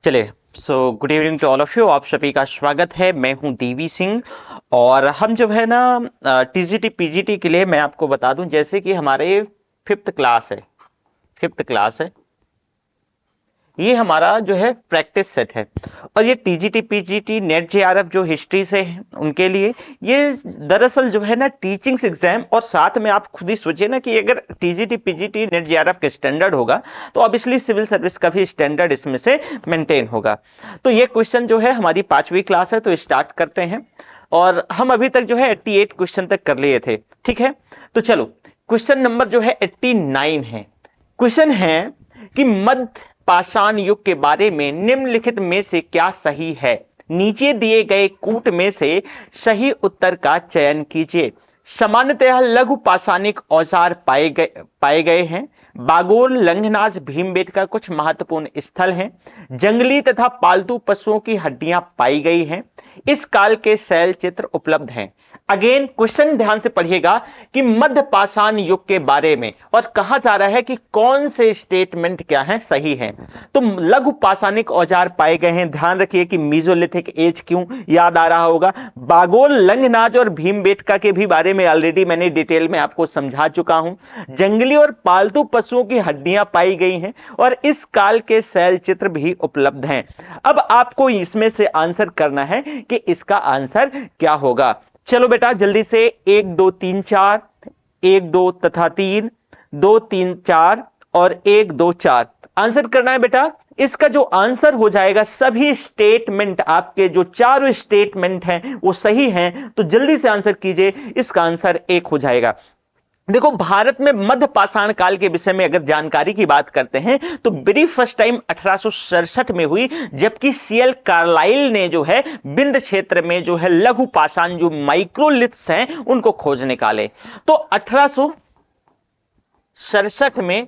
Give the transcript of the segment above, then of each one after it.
चलिए, so good evening to all of you. आप सभी का स्वागत है। मैं हूं देवी सिंह और हम जो है ना टीजीटी पीजीटी के लिए मैं आपको बता दूं, जैसे कि हमारे फिफ्थ क्लास है, ये हमारा जो है प्रैक्टिस सेट है। और ये टीजीटी पीजीटी नेट जेआरएफ जो हिस्ट्री से है उनके लिए ये दरअसल जो है ना टीचिंग्स एग्जाम, और साथ में आप खुद ही सोचिए ना कि अगर टीजीटी पीजीटी नेट जेआरएफ का स्टैंडर्ड होगा तो ऑब्वियसली सिविल सर्विस का भी स्टैंडर्ड इसमें से मेंटेन होगा। तो ये क्वेश्चन जो है हमारी 5वीं क्लास है, तो स्टार्ट करते हैं। और हम अभी तक जो है 88 क्वेश्चन तक कर लिए थे, ठीक है। तो चलो, क्वेश्चन नंबर जो है 89 है। क्वेश्चन है कि मध्य पाषाण युग के बारे में निम्नलिखित में से क्या सही है। नीचे दिए गए कूट में से सही उत्तर का चयन कीजिए। सामान्यतः लघु पाषाणिक औजार पाए गए हैं। बागोर लंघनाज भीमबेटका कुछ महत्वपूर्ण स्थल हैं। जंगली तथा पालतू पशुओं की हड्डियां पाई गई हैं। इस काल के शैल चित्र उपलब्ध हैं। अगेन क्वेश्चन ध्यान से पढ़िएगा कि मध्य पाषाण युग के बारे में, और कहा जा रहा है कि कौन से स्टेटमेंट क्या है सही है। तो लघु पाषाणिक औजार पाए गए हैं, ध्यान रखिए कि मीजोलिथिक एज क्यों याद आ रहा होगा। बागोल लंघनाज और भीमबेटका के भी बारे में ऑलरेडी मैंने डिटेल में आपको समझा चुका हूं। जंगली और पालतू पशुओं की हड्डियां पाई गई हैं और इस काल के शैल चित्र भी उपलब्ध हैं। अब आपको इसमें से आंसर करना है कि इसका आंसर क्या होगा। चलो बेटा जल्दी से 1 2 3 4, 1 2 तथा 3, 2 3 4 और 1 2 4 आंसर करना है बेटा। इसका जो आंसर हो जाएगा, सभी स्टेटमेंट आपके जो चारों स्टेटमेंट हैं वो सही हैं, तो जल्दी से आंसर कीजिए। इसका आंसर 1 हो जाएगा। देखो, भारत में मध्य पाषाण काल के विषय में अगर जानकारी की बात करते हैं तो वेरी फर्स्ट टाइम 1867 में हुई, जबकि सीएल कार्लाइल ने जो है विंध्य क्षेत्र में जो है लघु पाषाण जो माइक्रोलिथ्स हैं उनको खोज निकाले। तो 1867 में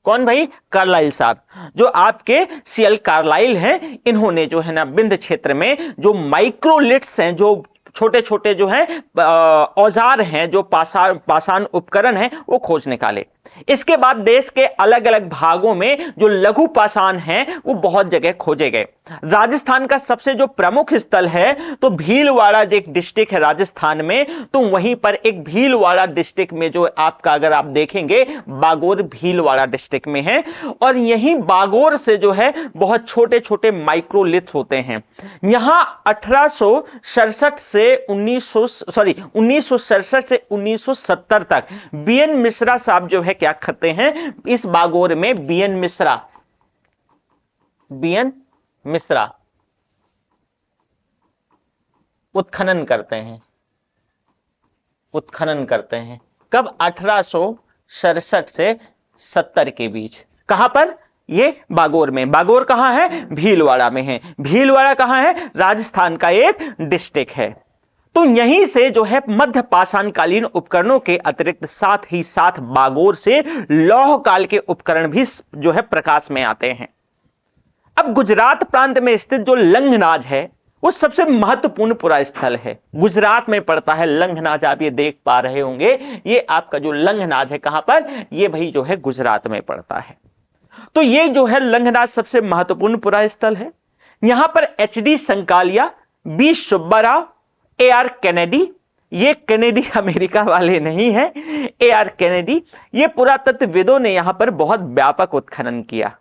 कौन भाई? कार्लाइल साहब, जो आपके सीएल कार्लाइल हैं, इन्होंने जो है ना विंध्य क्षेत्र में जो माइक्रोलिथ्स हैं, जो छोटे छोटे जो है औजार हैं, जो पाषाण उपकरण हैं, वो खोज निकाले। इसके बाद देश के अलग अलग भागों में जो लघु पाषाण हैं वो बहुत जगह खोजे गए। राजस्थान का सबसे जो प्रमुख स्थल है तो भीलवाड़ा, जो एक डिस्ट्रिक्ट है राजस्थान में, तो वहीं पर एक भीलवाड़ा डिस्ट्रिक्ट में जो आपका अगर आप देखेंगे बागोर भीलवाड़ा डिस्ट्रिक्ट में है। और यहीं बागोर से जो है बहुत छोटे छोटे माइक्रोलिथ होते हैं। यहां 1867 से 1967 से 1970 तक बीएन मिश्रा साहब जो है क्या करते हैं इस बागोर में, बीएन मिश्रा उत्खनन करते हैं। कब? 1867 से 70 के बीच। कहां पर? ये बागोर में। बागोर कहां है? भीलवाड़ा में है। भीलवाड़ा कहां है? राजस्थान का एक डिस्ट्रिक्ट है। तो यहीं से जो है मध्य पाषाणकालीन उपकरणों के अतिरिक्त साथ ही साथ बागोर से लौह काल के उपकरण भी जो है प्रकाश में आते हैं। अब गुजरात प्रांत में स्थित जो लंघनाज है वो सबसे महत्वपूर्ण पुरा स्थल है। गुजरात में पड़ता है लंघनाज, आप ये देख पा रहे होंगे। ये आपका जो लंघनाज है कहां पर? ये भाई जो है गुजरात में पड़ता है। तो ये जो है लंघनाज सबसे महत्वपूर्ण पुरा स्थल है। यहां पर HD Sankalia, B Subbarao, A R Kennedy, ये कैनेडी अमेरिका वाले नहीं है, ए आर कैनेडी, ये पुरातत्वविदों ने यहां पर बहुत व्यापक उत्खनन किया।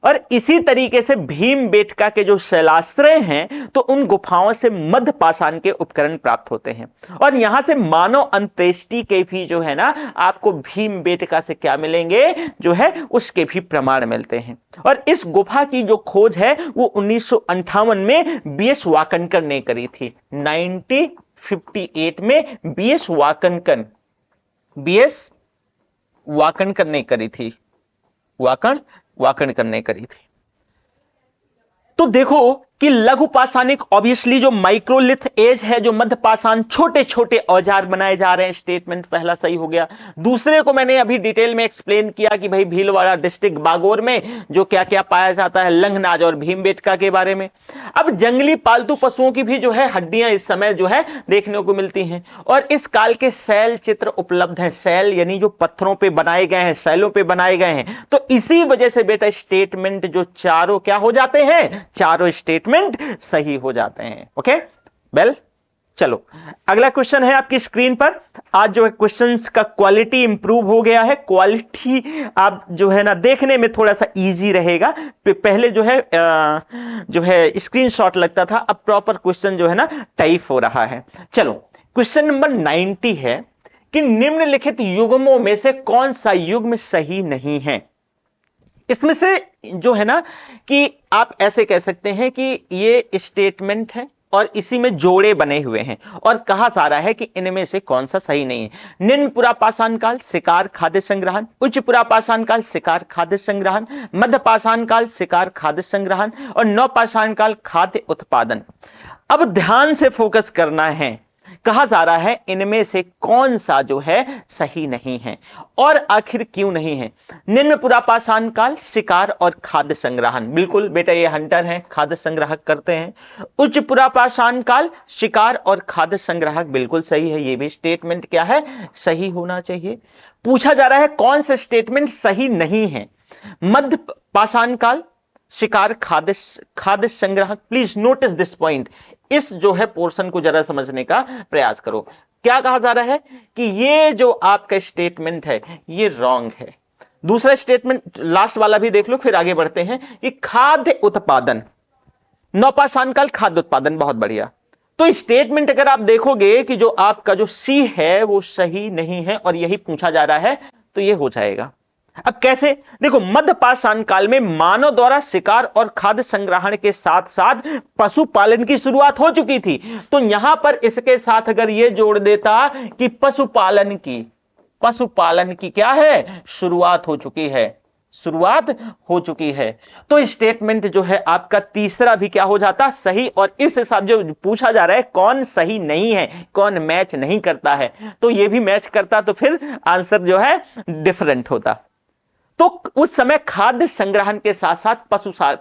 और इसी तरीके से भीमबेटका के जो शैलाश्रय हैं तो उन गुफाओं से मध्य पाषाण के उपकरण प्राप्त होते हैं। और यहां से मानव अंत्येष्टि के भी जो है ना आपको भीमबेटका से क्या मिलेंगे, जो है उसके भी प्रमाण मिलते हैं। और इस गुफा की जो खोज है वो 1958 में बीएस वाकनकर ने करी थी। 1958 में बीएस वाकनकर ने करी थी। वाकणकर ने करी थी। तो देखो कि लघु पाषाणिक ऑब्वियसली जो माइक्रोलिथ एज है, जो मध्य पाषाण छोटे छोटे औजार बनाए जा रहे हैं, स्टेटमेंट पहला सही हो गया। दूसरे को मैंने अभी डिटेल में एक्सप्लेन किया कि भाई भीलवाड़ा डिस्ट्रिक्ट बागोर में जो क्या क्या पाया जाता है, लंगनाज और भीमबेटका के बारे में। अब जंगली पालतू पशुओं की भी जो है हड्डियां इस समय जो है देखने को मिलती हैं, और इस काल के शैल चित्र उपलब्ध हैं। शैल यानी जो पत्थरों पे बनाए गए हैं, शैलों पे बनाए गए हैं। तो इसी वजह से बेटा स्टेटमेंट जो चारों क्या हो जाते हैं, चारों स्टेटमेंट सही हो जाते हैं। ओके वेल, चलो अगला क्वेश्चन है आपकी स्क्रीन पर। आज जो है क्वेश्चंस का क्वालिटी इंप्रूव हो गया है। क्वालिटी आप जो है ना देखने में थोड़ा सा इजी रहेगा। पहले जो है स्क्रीनशॉट लगता था, अब प्रॉपर क्वेश्चन जो है ना टाइप हो रहा है। चलो क्वेश्चन नंबर 90 है कि निम्नलिखित युग्मों में से कौन सा युग्म सही नहीं है। इसमें से जो है ना कि आप ऐसे कह सकते हैं कि ये स्टेटमेंट है और इसी में जोड़े बने हुए हैं, और कहा जा रहा है कि इनमें से कौन सा सही नहीं है। निम्न पुरापाषाण काल शिकार खाद्य संग्रहण, उच्च पुरापाषाण काल शिकार खाद्य संग्रहण, मध्य पाषाण काल शिकार खाद्य संग्रहण और नवपाषाण काल खाद्य उत्पादन। अब ध्यान से फोकस करना है। कहा जा रहा है इनमें से कौन सा जो है सही नहीं है, और आखिर क्यों नहीं है। निम्न पुरापाषाण काल शिकार और खाद्य संग्रहण, बिल्कुल बेटा ये हंटर हैं, खाद्य संग्राहक करते हैं। उच्च पुरापाषाण काल शिकार और खाद्य संग्राहक, बिल्कुल सही है, ये भी स्टेटमेंट क्या है, सही होना चाहिए। पूछा जा रहा है कौन सा स्टेटमेंट सही नहीं है। मध्य पाषाण काल शिकार खाद्य संग्राहक, प्लीज नोटिस दिस पॉइंट। इस जो है पोर्शन को जरा समझने का प्रयास करो। क्या कहा जा रहा है कि ये जो आपका स्टेटमेंट है ये रॉन्ग है। दूसरा स्टेटमेंट लास्ट वाला भी देख लो, फिर आगे बढ़ते हैं। कि खाद्य उत्पादन, नवपाषाण काल खाद्य उत्पादन, बहुत बढ़िया। तो स्टेटमेंट अगर आप देखोगे कि जो आपका जो सी है वो सही नहीं है और यही पूछा जा रहा है, तो ये हो जाएगा। अब कैसे, देखो मध्य पाषाण काल में मानव द्वारा शिकार और खाद्य संग्रहण के साथ साथ पशुपालन की शुरुआत हो चुकी थी। तो यहां पर इसके साथ अगर यह जोड़ देता कि पशुपालन की क्या है, शुरुआत हो चुकी है, शुरुआत हो चुकी है, तो स्टेटमेंट जो है आपका तीसरा भी क्या हो जाता, सही। और इस हिसाब जो पूछा जा रहा है कौन सही नहीं है, कौन मैच नहीं करता है, तो ये भी मैच करता तो फिर आंसर जो है डिफरेंट होता। तो उस समय खाद्य संग्रहण के साथ साथ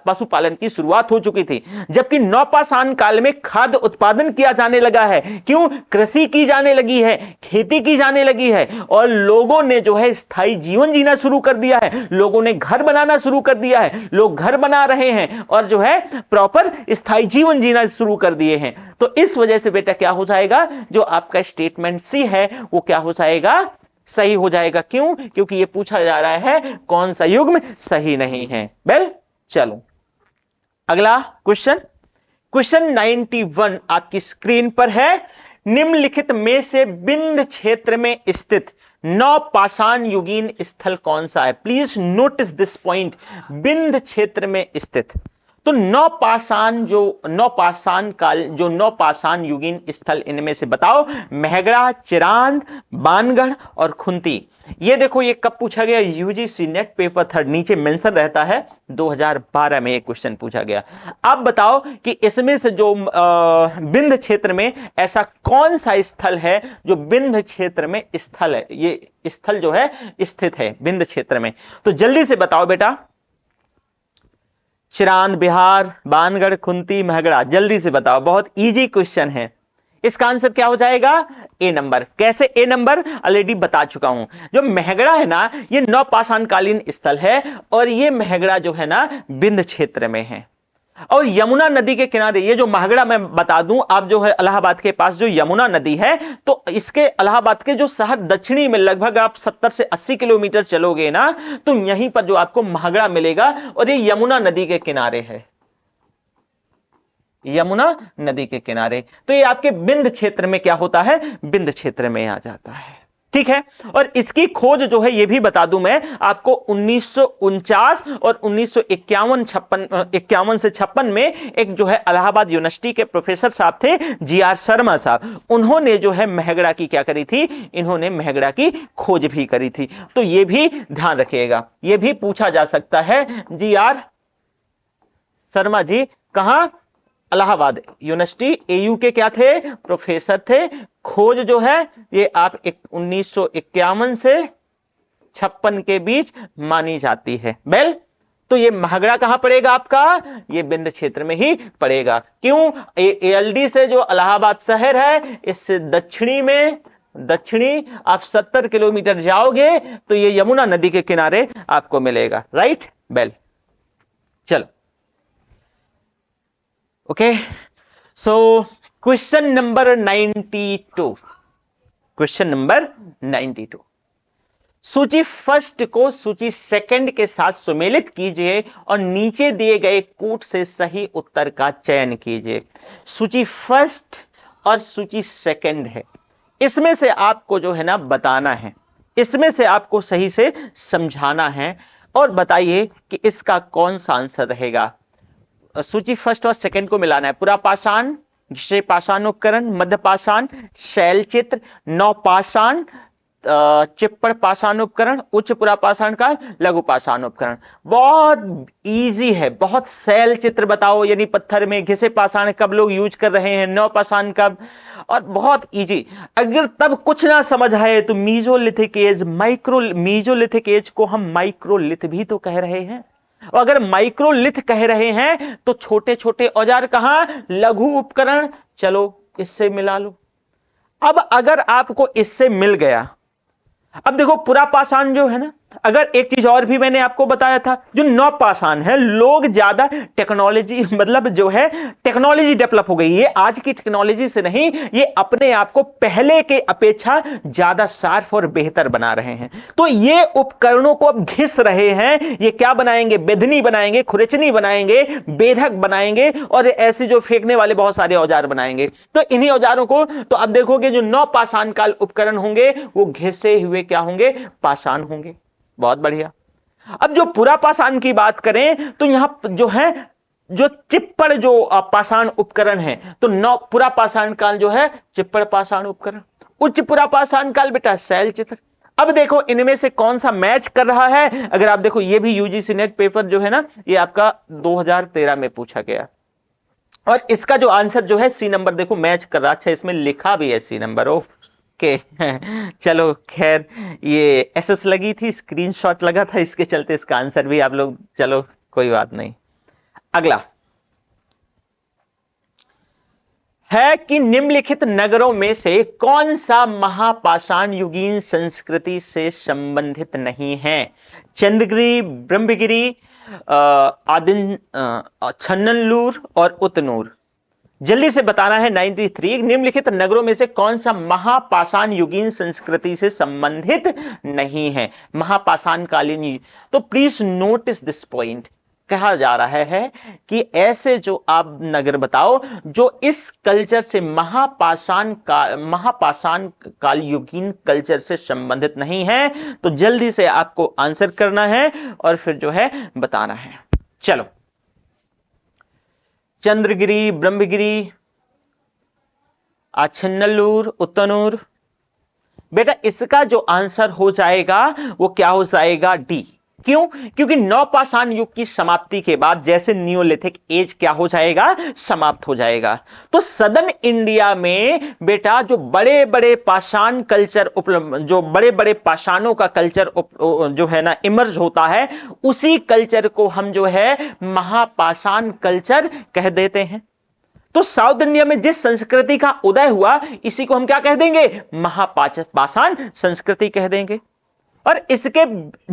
पशुपालन की शुरुआत हो चुकी थी, जबकि नवपाषाण काल में खाद्य उत्पादन किया जाने लगा है। क्यों, कृषि की जाने लगी है, खेती की जाने लगी है, और लोगों ने जो है स्थायी जीवन जीना शुरू कर दिया है, लोगों ने घर बनाना शुरू कर दिया है, लोग घर बना रहे हैं और जो है प्रॉपर स्थायी जीवन जीना शुरू कर दिए हैं। तो इस वजह से बेटा क्या हो जाएगा, जो आपका स्टेटमेंट सी है वो क्या हो जाएगा, सही हो जाएगा। क्यों, क्योंकि ये पूछा जा रहा है कौन सा युग्म सही नहीं है। वेल चलो अगला क्वेश्चन, क्वेश्चन 91 आपकी स्क्रीन पर है। निम्नलिखित में से विंध्य क्षेत्र में स्थित नवपाषाण युगीन स्थल कौन सा है। Please notice this point, Vindhya क्षेत्र में स्थित। तो नवपाषाण युगीन स्थल इनमें से बताओ। मेहगड़ा, चिरांद, बानगढ़ और खुंती। ये देखो ये कब पूछा गया, यूजीसी नेट पेपर 3 नीचे मेंशन रहता है 2012 में ये क्वेश्चन पूछा गया। अब बताओ कि इसमें से जो विंध्य क्षेत्र में ऐसा कौन सा स्थल है जो विंध्य क्षेत्र में स्थल है, ये स्थल जो है स्थित है विंध्य क्षेत्र में। तो जल्दी से बताओ बेटा, चिरांद, बिहार, बानगढ़, खुंती, महगड़ा, जल्दी से बताओ, बहुत इजी क्वेश्चन है। इसका आंसर क्या हो जाएगा, ए नंबर। कैसे ए नंबर, ऑलरेडी बता चुका हूं। जो महगड़ा है ना ये नवपाषाण कालीन स्थल है, और ये महगड़ा जो है ना विंध्य क्षेत्र में है। और यमुना नदी के किनारे ये जो महगड़ा, मैं बता दूं आप, जो है इलाहाबाद के पास जो यमुना नदी है, तो इसके इलाहाबाद के जो शहर दक्षिणी में लगभग आप 70 से 80 किलोमीटर चलोगे ना, तो यहीं पर जो आपको महगड़ा मिलेगा, और ये यमुना नदी के किनारे है, यमुना नदी के किनारे। तो ये आपके विंध्य क्षेत्र में क्या होता है, विंध्य क्षेत्र में आ जाता है। ठीक है, और इसकी खोज जो है ये भी बता दूं मैं आपको, 1949 और 1951 से 56 में एक जो है इलाहाबाद यूनिवर्सिटी के प्रोफेसर साहब थे, जीआर शर्मा साहब, उन्होंने जो है महगड़ा की क्या करी थी, इन्होंने महगड़ा की खोज भी करी थी। तो ये भी ध्यान रखिएगा, ये भी पूछा जा सकता है। जीआर शर्मा जी कहां, इलाहाबाद यूनिवर्सिटी, एयू के क्या थे, प्रोफेसर थे। खोज जो है ये आप 1951 से 56 के बीच मानी जाती है। वेल, तो ये महागड़ा कहां पड़ेगा आपका, ये विंध्य क्षेत्र में ही पड़ेगा। क्यों, एएलडी से जो इलाहाबाद शहर है इससे दक्षिणी आप 70 किलोमीटर जाओगे तो ये यमुना नदी के किनारे आपको मिलेगा। राइट, वेल, चलो, okay. So question number 92, question number 92, सूची फर्स्ट को सूची सेकंड के साथ सुमेलित कीजिए और नीचे दिए गए कूट से सही उत्तर का चयन कीजिए। सूची फर्स्ट और सूची सेकंड है, इसमें से आपको जो है ना बताना है, इसमें से आपको सही से समझाना है और बताइए कि इसका कौन सा आंसर रहेगा। सूची फर्स्ट और सेकंड को मिलाना है। पुरापाषाण, घिसे पाषाण उपकरण, मध्य पाषाण, शैल चित्र, नवपाषाण, चिप्पड़ पाषाण उपकरण, उच्च पुरापाषाण काल, लघु पाषाण उपकरण। बहुत इजी है, बहुत शैल चित्र बताओ, यानी पत्थर में घिसे पाषाण कब लोग यूज कर रहे हैं, नवपाषाण कब, और बहुत इजी। अगर तब कुछ ना समझ आए तो मीजोलिथिक एज, मीजोलिथिक एज को हम माइक्रोलिथ भी तो कह रहे हैं, और अगर माइक्रोलिथ कह रहे हैं तो छोटे छोटे औजार कहां, लघु उपकरण। चलो इससे मिला लो। अब अगर आपको इससे मिल गया, अब देखो पुरापाषाण जो है ना, अगर एक चीज और भी मैंने आपको बताया था, जो नवपाषाण है, लोग ज्यादा टेक्नोलॉजी, मतलब जो है टेक्नोलॉजी डेवलप हो गई, ये आज की टेक्नोलॉजी से नहीं, ये अपने आप को पहले के अपेक्षा ज्यादा शार्प और बेहतर बना रहे हैं। तो ये उपकरणों को अब घिस रहे हैं, ये क्या बनाएंगे, बेधनी बनाएंगे, खुरचनी बनाएंगे, बेधक बनाएंगे, और ऐसे जो फेंकने वाले बहुत सारे औजार बनाएंगे। तो इन्हीं औजारों को तो अब देखोगे जो नवपाषाण काल उपकरण होंगे वो घिसे हुए क्या होंगे, पाषाण होंगे। बहुत बढ़िया। अब जो पुरापाषाण की बात करें तो यहां जो है, जो चिप्पड़ जो पाषाण उपकरण है, तो पुरापाषाण काल जो है चिप्पड़ पाषाण उपकरण, उच्च पुरापाषाण काल बेटा शैल चित्र। अब देखो इनमें से कौन सा मैच कर रहा है। अगर आप देखो, ये भी यूजीसी नेट पेपर जो है ना, ये आपका 2013 में पूछा गया, और इसका जो आंसर जो है सी नंबर देखो मैच कर रहा। अच्छा, इसमें लिखा भी है सी नंबर, ओ के चलो खैर, ये एसएस लगी थी, स्क्रीनशॉट लगा था, इसके चलते इसका आंसर भी आप लोग, चलो कोई बात नहीं। अगला है कि निम्नलिखित नगरों में से कौन सा महापाषाण युगीन संस्कृति से संबंधित नहीं है। चंद्रगिरी, ब्रह्मगिरी, आदिन, छन्नलूर और उतनूर। जल्दी से बताना है। 93, निम्नलिखित नगरों में से कौन सा महापाषाण युगीन संस्कृति से संबंधित नहीं है, महापाषाण कालीन। तो प्लीज नोटिस दिस पॉइंट, कहा जा रहा है कि ऐसे जो आप नगर बताओ जो इस कल्चर से महापाषाण काल युगीन कल्चर से संबंधित नहीं है। तो जल्दी से आपको आंसर करना है और फिर जो है बताना है। चलो, चंद्रगिरी, ब्रह्मगिरी, छिन्नलूर, उतनूर। बेटा इसका जो आंसर हो जाएगा वो क्या हो जाएगा, डी। क्यों, क्योंकि नवपाषाण युग की समाप्ति के बाद जैसे नियोलिथिक एज क्या हो जाएगा, समाप्त हो जाएगा। तो सदर्न इंडिया में बेटा जो बड़े बड़े पाषाण कल्चर, जो बड़े बड़े पाषाणों का कल्चर जो है ना इमर्ज होता है, उसी कल्चर को हम जो है महापाषाण कल्चर कह देते हैं। तो साउथ इंडिया में जिस संस्कृति का उदय हुआ इसी को हम क्या कह देंगे, महापाषाण संस्कृति कह देंगे। और इसके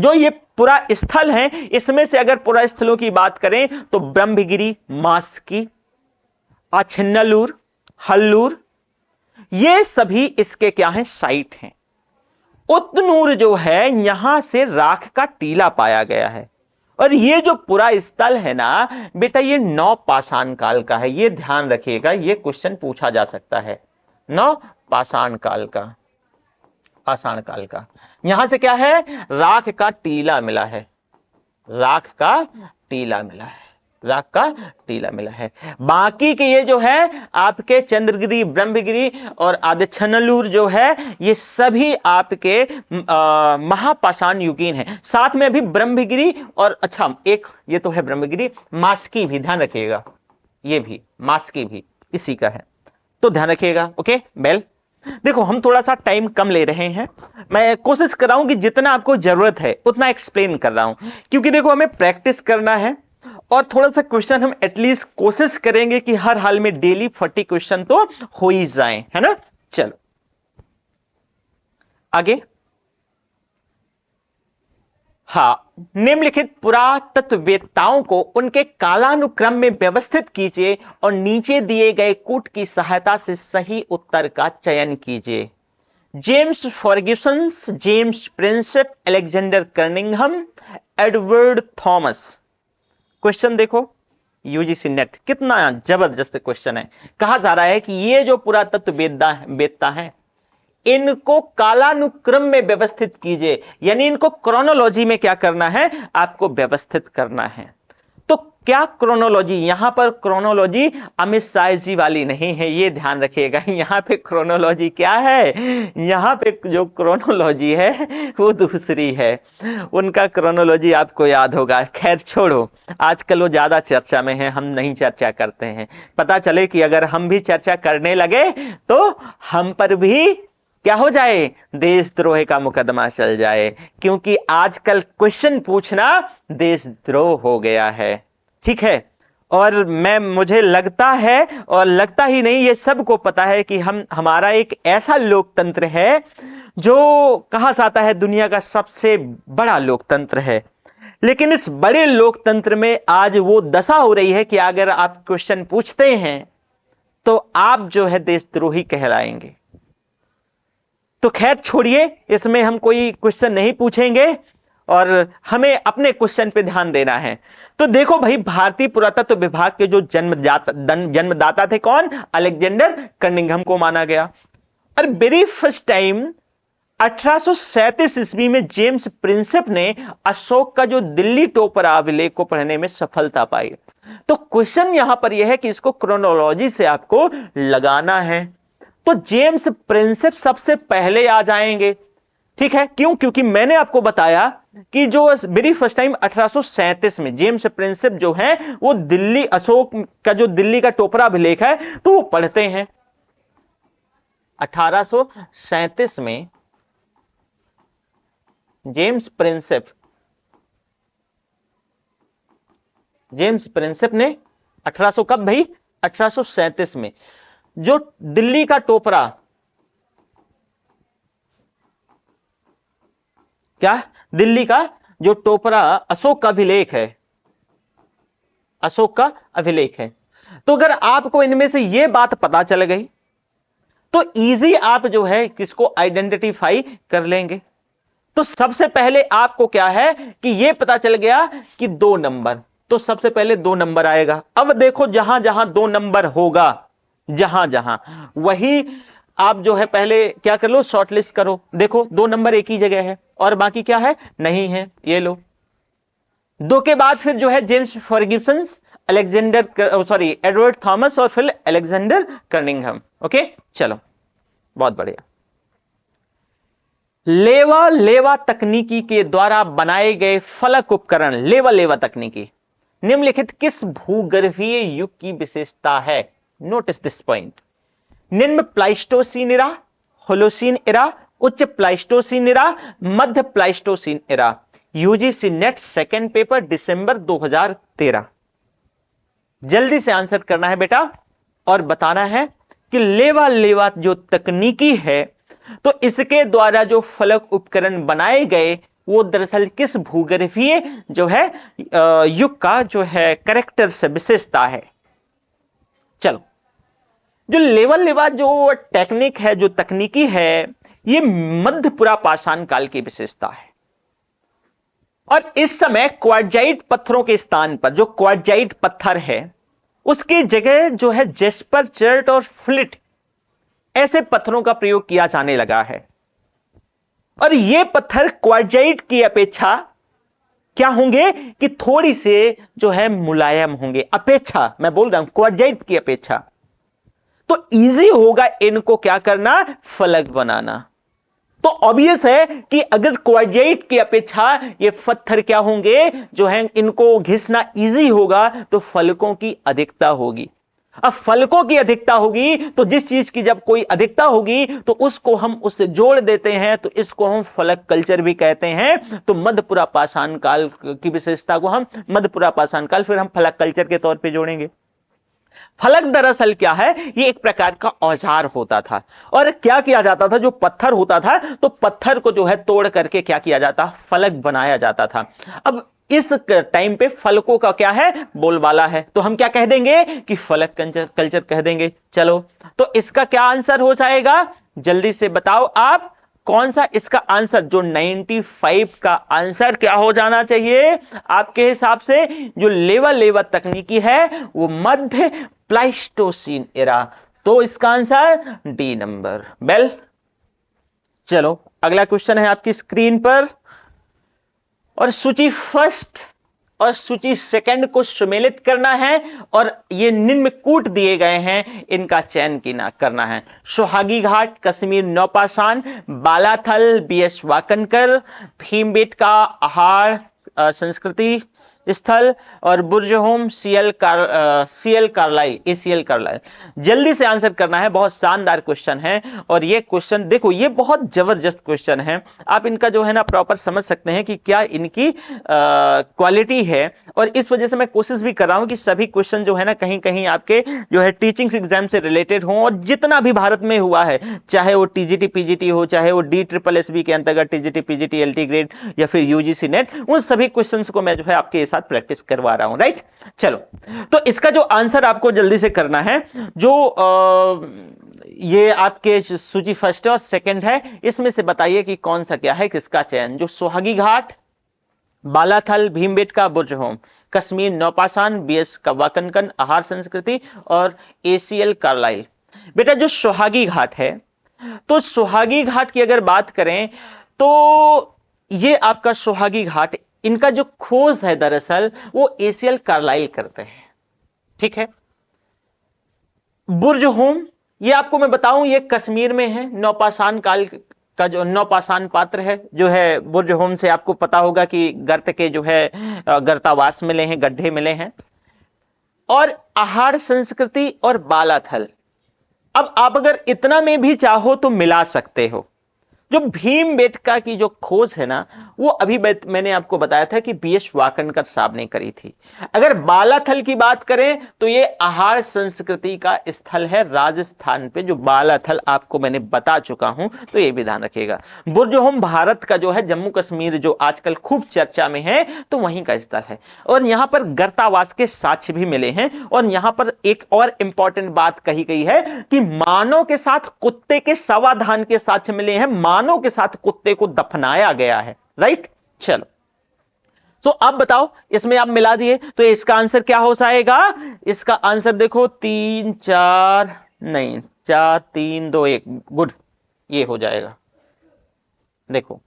जो ये पुरा स्थल हैं, इसमें से अगर पुरा स्थलों की बात करें तो ब्रह्मगिरी, मास्की, छिन्नलूर, हल्लूर, ये सभी इसके क्या हैं, साइट हैं। उतनूर जो है यहां से राख का टीला पाया गया है, और ये जो पूरा स्थल है ना बेटा ये नवपाषाण काल का है। ये ध्यान रखिएगा, ये क्वेश्चन पूछा जा सकता है, नवपाषाण काल का, पाषाण काल का। यहां से क्या है, राख का टीला मिला है, राख का टीला मिला है, राख का टीला मिला है। बाकी के ये जो है आपके चंद्रगिरी, ब्रह्मगिरी और आदि छन्नलूर जो है ये सभी आपके महापाषाण युगीन है। साथ में भी ब्रह्मगिरी और अच्छा एक ये तो है ब्रह्मगिरी, मास्की भी ध्यान रखिएगा, ये भी मास की भी इसी का है, तो ध्यान रखिएगा। ओके बेल, देखो हम थोड़ा सा टाइम कम ले रहे हैं, मैं कोशिश कर रहा हूं कि जितना आपको जरूरत है उतना एक्सप्लेन कर रहा हूं, क्योंकि देखो हमें प्रैक्टिस करना है और थोड़ा सा क्वेश्चन हम एटलीस्ट कोशिश करेंगे कि हर हाल में डेली 40 क्वेश्चन तो हो ही जाए, है ना। चलो आगे। हाँ, निम्नलिखित पुरातत्ववेत्ताओं को उनके कालानुक्रम में व्यवस्थित कीजिए और नीचे दिए गए कूट की सहायता से सही उत्तर का चयन कीजिए। James Fergusson, James Prinsep, Alexander कर्निंघम, एडवर्ड थॉमस। क्वेश्चन देखो, यूजीसी नेट, कितना जबरदस्त क्वेश्चन है। कहा जा रहा है कि ये जो पुरातत्ववेत्ता है इनको कालानुक्रम में व्यवस्थित कीजिए, यानी इनको क्रोनोलॉजी में क्या करना है, आपको व्यवस्थित करना है। तो क्या क्रोनोलॉजी, यहां पर क्रोनोलॉजी अमित शाह जी वाली नहीं है, ये ध्यान रखिएगा। यहां पे क्रोनोलॉजी क्या है, यहां पे जो क्रोनोलॉजी है वो दूसरी है, उनका क्रोनोलॉजी आपको याद होगा। खैर छोड़ो, आजकल वो ज्यादा चर्चा में है, हम नहीं चर्चा करते हैं। पता चले कि अगर हम भी चर्चा करने लगे तो हम पर भी क्या हो जाए, देशद्रोह का मुकदमा चल जाए, क्योंकि आजकल क्वेश्चन पूछना देशद्रोह हो गया है। ठीक है, और मुझे लगता है, और लगता ही नहीं, ये सबको पता है कि हमारा एक ऐसा लोकतंत्र है जो कहा जाता है दुनिया का सबसे बड़ा लोकतंत्र है। लेकिन इस बड़े लोकतंत्र में आज वो दशा हो रही है कि अगर आप क्वेश्चन पूछते हैं तो आप जो है देशद्रोही कहलाएंगे। तो खैर छोड़िए, इसमें हम कोई क्वेश्चन नहीं पूछेंगे और हमें अपने क्वेश्चन पे ध्यान देना है। तो देखो भाई, भारतीय पुरातत्व विभाग के जो जन्मदाता थे कौन, अलेक्जेंडर कर्निंघम को माना गया। और वेरी फर्स्ट टाइम 1837 ईस्वी में जेम्स प्रिंसेप ने अशोक का जो दिल्ली टोपरा अभिलेख को पढ़ने में सफलता पाई। तो क्वेश्चन यहां पर यह है कि इसको क्रोनोलॉजी से आपको लगाना है, तो जेम्स प्रिंसेप सबसे पहले आ जाएंगे। ठीक है, क्यों, क्योंकि मैंने आपको बताया कि जो वेरी फर्स्ट टाइम 1837 में जेम्स प्रिंसेप जो है वो दिल्ली, अशोक का जो दिल्ली का टोपरा अभिलेख है तो वो पढ़ते हैं। 1837 में जेम्स प्रिंसेप ने 1800 कब भाई, 1837 में जो दिल्ली का टोपरा, क्या, दिल्ली का जो टोपरा अशोक का अभिलेख है, अशोक का अभिलेख है। तो अगर आपको इनमें से यह बात पता चल गई तो इजी आप जो है किसको आइडेंटिफाई कर लेंगे। तो सबसे पहले आपको क्या है कि यह पता चल गया कि 2 नंबर, तो सबसे पहले 2 नंबर आएगा। अब देखो जहां जहां 2 नंबर होगा, जहां जहां, वही आप जो है पहले क्या कर लो, शॉर्टलिस्ट करो। देखो 2 नंबर एक ही जगह है और बाकी क्या है, नहीं है, ये लो। 2 के बाद फिर जो है जेम्स फर्ग्यूसन, एडवर्ड थॉमस और फिर अलेक्जेंडर कर्निंघम। ओके चलो, बहुत बढ़िया। लेवा तकनीकी के द्वारा बनाए गए फलक उपकरण, लेवा तकनीकी निम्नलिखित किस भूगर्भीय युग की विशेषता है। Notice this point. निम्न प्लाइस्टोसीन इरा, होलोसीन इरा, उच्च प्लाइस्टोसीन इरा, मध्य प्लाइस्टोसीन इरा। यूजीसी नेट सेकंड पेपर दिसंबर 2013। जल्दी से आंसर करना है बेटा और बताना है कि लेवा जो तकनीकी है तो इसके द्वारा जो फलक उपकरण बनाए गए वो दरअसल किस भूगर्भीय जो है युग का जो है कैरेक्टर से विशेषता है। चलो, जो लेवा जो टेक्निक है, जो तकनीकी है, ये मध्य पुरापाषाण काल की विशेषता है। और इस समय क्वार्टजाइट पत्थरों के स्थान पर, जो क्वार्टजाइट पत्थर है उसकी जगह जो है जेस्पर, चर्ट और फ्लिट ऐसे पत्थरों का प्रयोग किया जाने लगा है। और ये पत्थर क्वार्टजाइट की अपेक्षा क्या होंगे कि थोड़ी से जो है मुलायम होंगे, अपेक्षा, मैं बोल रहा हूं क्वार्टजाइट की अपेक्षा। तो इजी होगा इनको क्या करना, फलक बनाना। तो ऑब्वियस है कि अगर क्वार्जाइट की अपेक्षा ये पत्थर क्या होंगे, जो है इनको घिसना इजी होगा, तो फलकों की अधिकता होगी। अब फलकों की अधिकता होगी तो जिस चीज की जब कोई अधिकता होगी तो उसको हम उससे जोड़ देते हैं, तो इसको हम फलक कल्चर भी कहते हैं। तो मध्यपुरा पाषाण काल की विशेषता को हम मध्यपुरा पाषाण काल फिर हम फलक कल्चर के तौर पे जोड़ेंगे। फलक दरअसल क्या है, ये एक प्रकार का औजार होता था, और क्या किया जाता था, जो पत्थर होता था तो पत्थर को जो है तोड़ करके क्या किया जाता, फलक बनाया जाता था। अब इस टाइम पे फलकों का क्या है, बोलबाला है, तो हम क्या कह देंगे कि फलक कल्चर कह देंगे। चलो, तो इसका क्या आंसर हो जाएगा, जल्दी से बताओ आप, कौन सा इसका आंसर, जो 95 का आंसर क्या हो जाना चाहिए आपके हिसाब से, जो लेवल तकनीकी है वो मध्य प्लाइस्टोसीन एरा। तो इसका आंसर डी नंबर। वेल, चलो अगला क्वेश्चन है आपकी स्क्रीन पर, और सूची फर्स्ट और सूची सेकंड को सुमेलित करना है, और ये निम्न कूट दिए गए हैं, इनका चयन करना है। सुहागी घाट, कश्मीर नौपाषाण, बालाथल बीएस वाकनकर, भीमबेटका आहार संस्कृति स्थल, और Burzahom CL Carlleyle, ACL Carlleyle. जल्दी से आंसर करना है, बहुत शानदार क्वेश्चन है। और ये क्वेश्चन देखो, ये बहुत जबरदस्त क्वेश्चन है, आप इनका जो है ना प्रॉपर समझ सकते हैं कि क्या इनकी क्वालिटी है। और इस वजह से मैं कोशिश भी कर रहा हूं कि सभी क्वेश्चन जो है ना कहीं कहीं आपके जो है टीचिंग एग्जाम से रिलेटेड हो, और जितना भी भारत में हुआ है, चाहे वो टीजीटी पीजीटी हो, चाहे वो DSSB के अंतर्गत टीजीटी पीजीटी एलटी ग्रेड या फिर यूजीसी नेट, उन सभी क्वेश्चंस को मैं जो है आपके साथ प्रैक्टिस करवा रहा हूं। राइट, चलो, तो इसका जो आंसर आपको जल्दी से करना है, जो ये आपके सूची फर्स्ट और सेकंड है, इसमें से बताइए कि कौन सा क्या है, किसका चयन, जो सुहागी घाट, बालाथल, भीमबेटका, बुर्जहोम, कश्मीर नौपाषाण, बीएस वाकनकर आहार संस्कृति, और एसीएल कार्लाइल। बेटा जो सुहागी घाट है, तो सुहागी घाट की अगर बात करें तो ये आपका सुहागी घाट, इनका जो खोज है दरअसल वो एसीएल कार्लाइल करते हैं। ठीक है, बुर्जहोम, ये आपको मैं बताऊं, ये कश्मीर में है, नौपाषाण काल का जो नौपाषाण पात्र है जो है बुर्जहोम से, आपको पता होगा कि गर्त के जो है गर्तावास मिले हैं, गड्ढे मिले हैं। और आहार संस्कृति और बालाथल, अब आप अगर इतना में भी चाहो तो मिला सकते हो। जो भीमबेटका की जो खोज है ना, वो अभी मैंने आपको बताया था कि बीएस वाकनकर साहब ने करी थी। अगर बालाथल की बात करें तो ये आहार संस्कृति का स्थल है राजस्थान पे, जो बालाथल आपको मैंने बता चुका हूं, तो ये भी ध्यान रखिएगा। बुर्जहोम भारत का जो है जम्मू कश्मीर जो आजकल खूब चर्चा में है, तो वहीं का स्थल है, और यहां पर गर्तावास के साक्ष्य भी मिले हैं। और यहां पर एक और इंपॉर्टेंट बात कही गई है कि मानव के साथ कुत्ते के समाधान के साक्ष्य मिले हैं, मानव के साथ कुत्ते को दफनाया गया है। राइट, चलो, तो अब बताओ, इसमें आप मिला दिए तो इसका आंसर क्या हो जाएगा, इसका आंसर देखो 3 4 नहीं 4 3 2 1, गुड, ये हो जाएगा। देखो,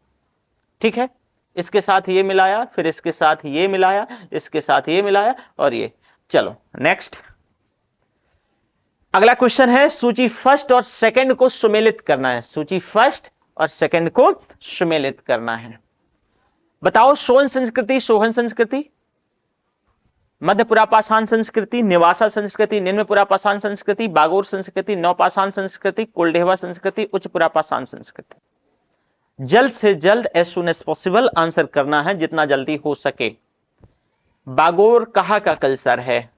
ठीक है, इसके साथ ये मिलाया, फिर इसके साथ ये मिलाया, इसके साथ ये मिलाया, और ये। चलो नेक्स्ट, अगला क्वेश्चन है, सूची फर्स्ट और सेकंड को सुमेलित करना है। सूची फर्स्ट और सेकंड को सुमेलित करना है। बताओ, सोन संस्कृति, सोहन संस्कृति, मध्यपुरा पाषाण संस्कृति, निवासा संस्कृति, निम्न पुरापाषाण संस्कृति, बागोर संस्कृति, नवपाषाण संस्कृति, कुलडेहवा संस्कृति, उच्च पुरापाषाण संस्कृति। जल्द से जल्द as soon as possible answer करना है, जितना जल्दी हो सके। बागोर कहां का कल्चर है,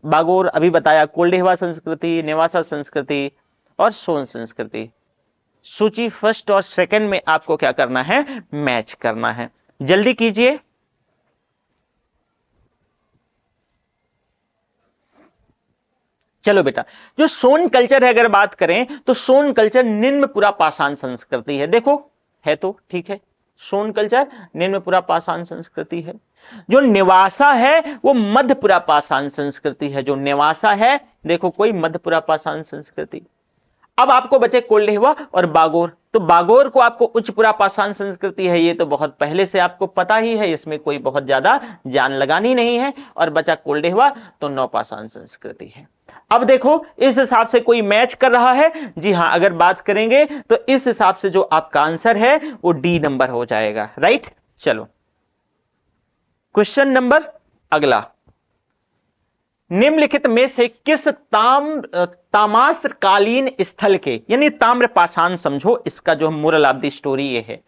बागोर अभी बताया, कुलडेहवा संस्कृति, निवासा संस्कृति और सोन संस्कृति। सूची फर्स्ट और सेकंड में आपको क्या करना है, मैच करना है, जल्दी कीजिए। चलो बेटा, जो सोन कल्चर है अगर बात करें तो सोन कल्चर निम्न पुरापाषाण संस्कृति है। देखो, है तो ठीक है, सोन कल्चर निम्न पुरापाषाण संस्कृति है। जो निवासा है वो मध्य पुरापाषाण संस्कृति है। जो निवासा है, देखो, कोई मध्य पुरापाषाण संस्कृति। अब आपको बचे कुलडेहवा और बागोर, तो बागोर को आपको उच्च पुरापाषाण संस्कृति है, ये तो बहुत पहले से आपको पता ही है, इसमें कोई बहुत ज्यादा जान लगानी नहीं है। और बचा कुलडेहवा, तो नवपाषाण संस्कृति है। अब देखो इस हिसाब से कोई मैच कर रहा है? जी हां, अगर बात करेंगे तो इस हिसाब से जो आपका आंसर है वो डी नंबर हो जाएगा, राइट। चलो क्वेश्चन नंबर अगला, निम्नलिखित में से किस तामाश्रकालीन स्थल के, यानी ताम्र पाषाण समझो, इसका जो मोरल ऑफ द स्टोरी ये है,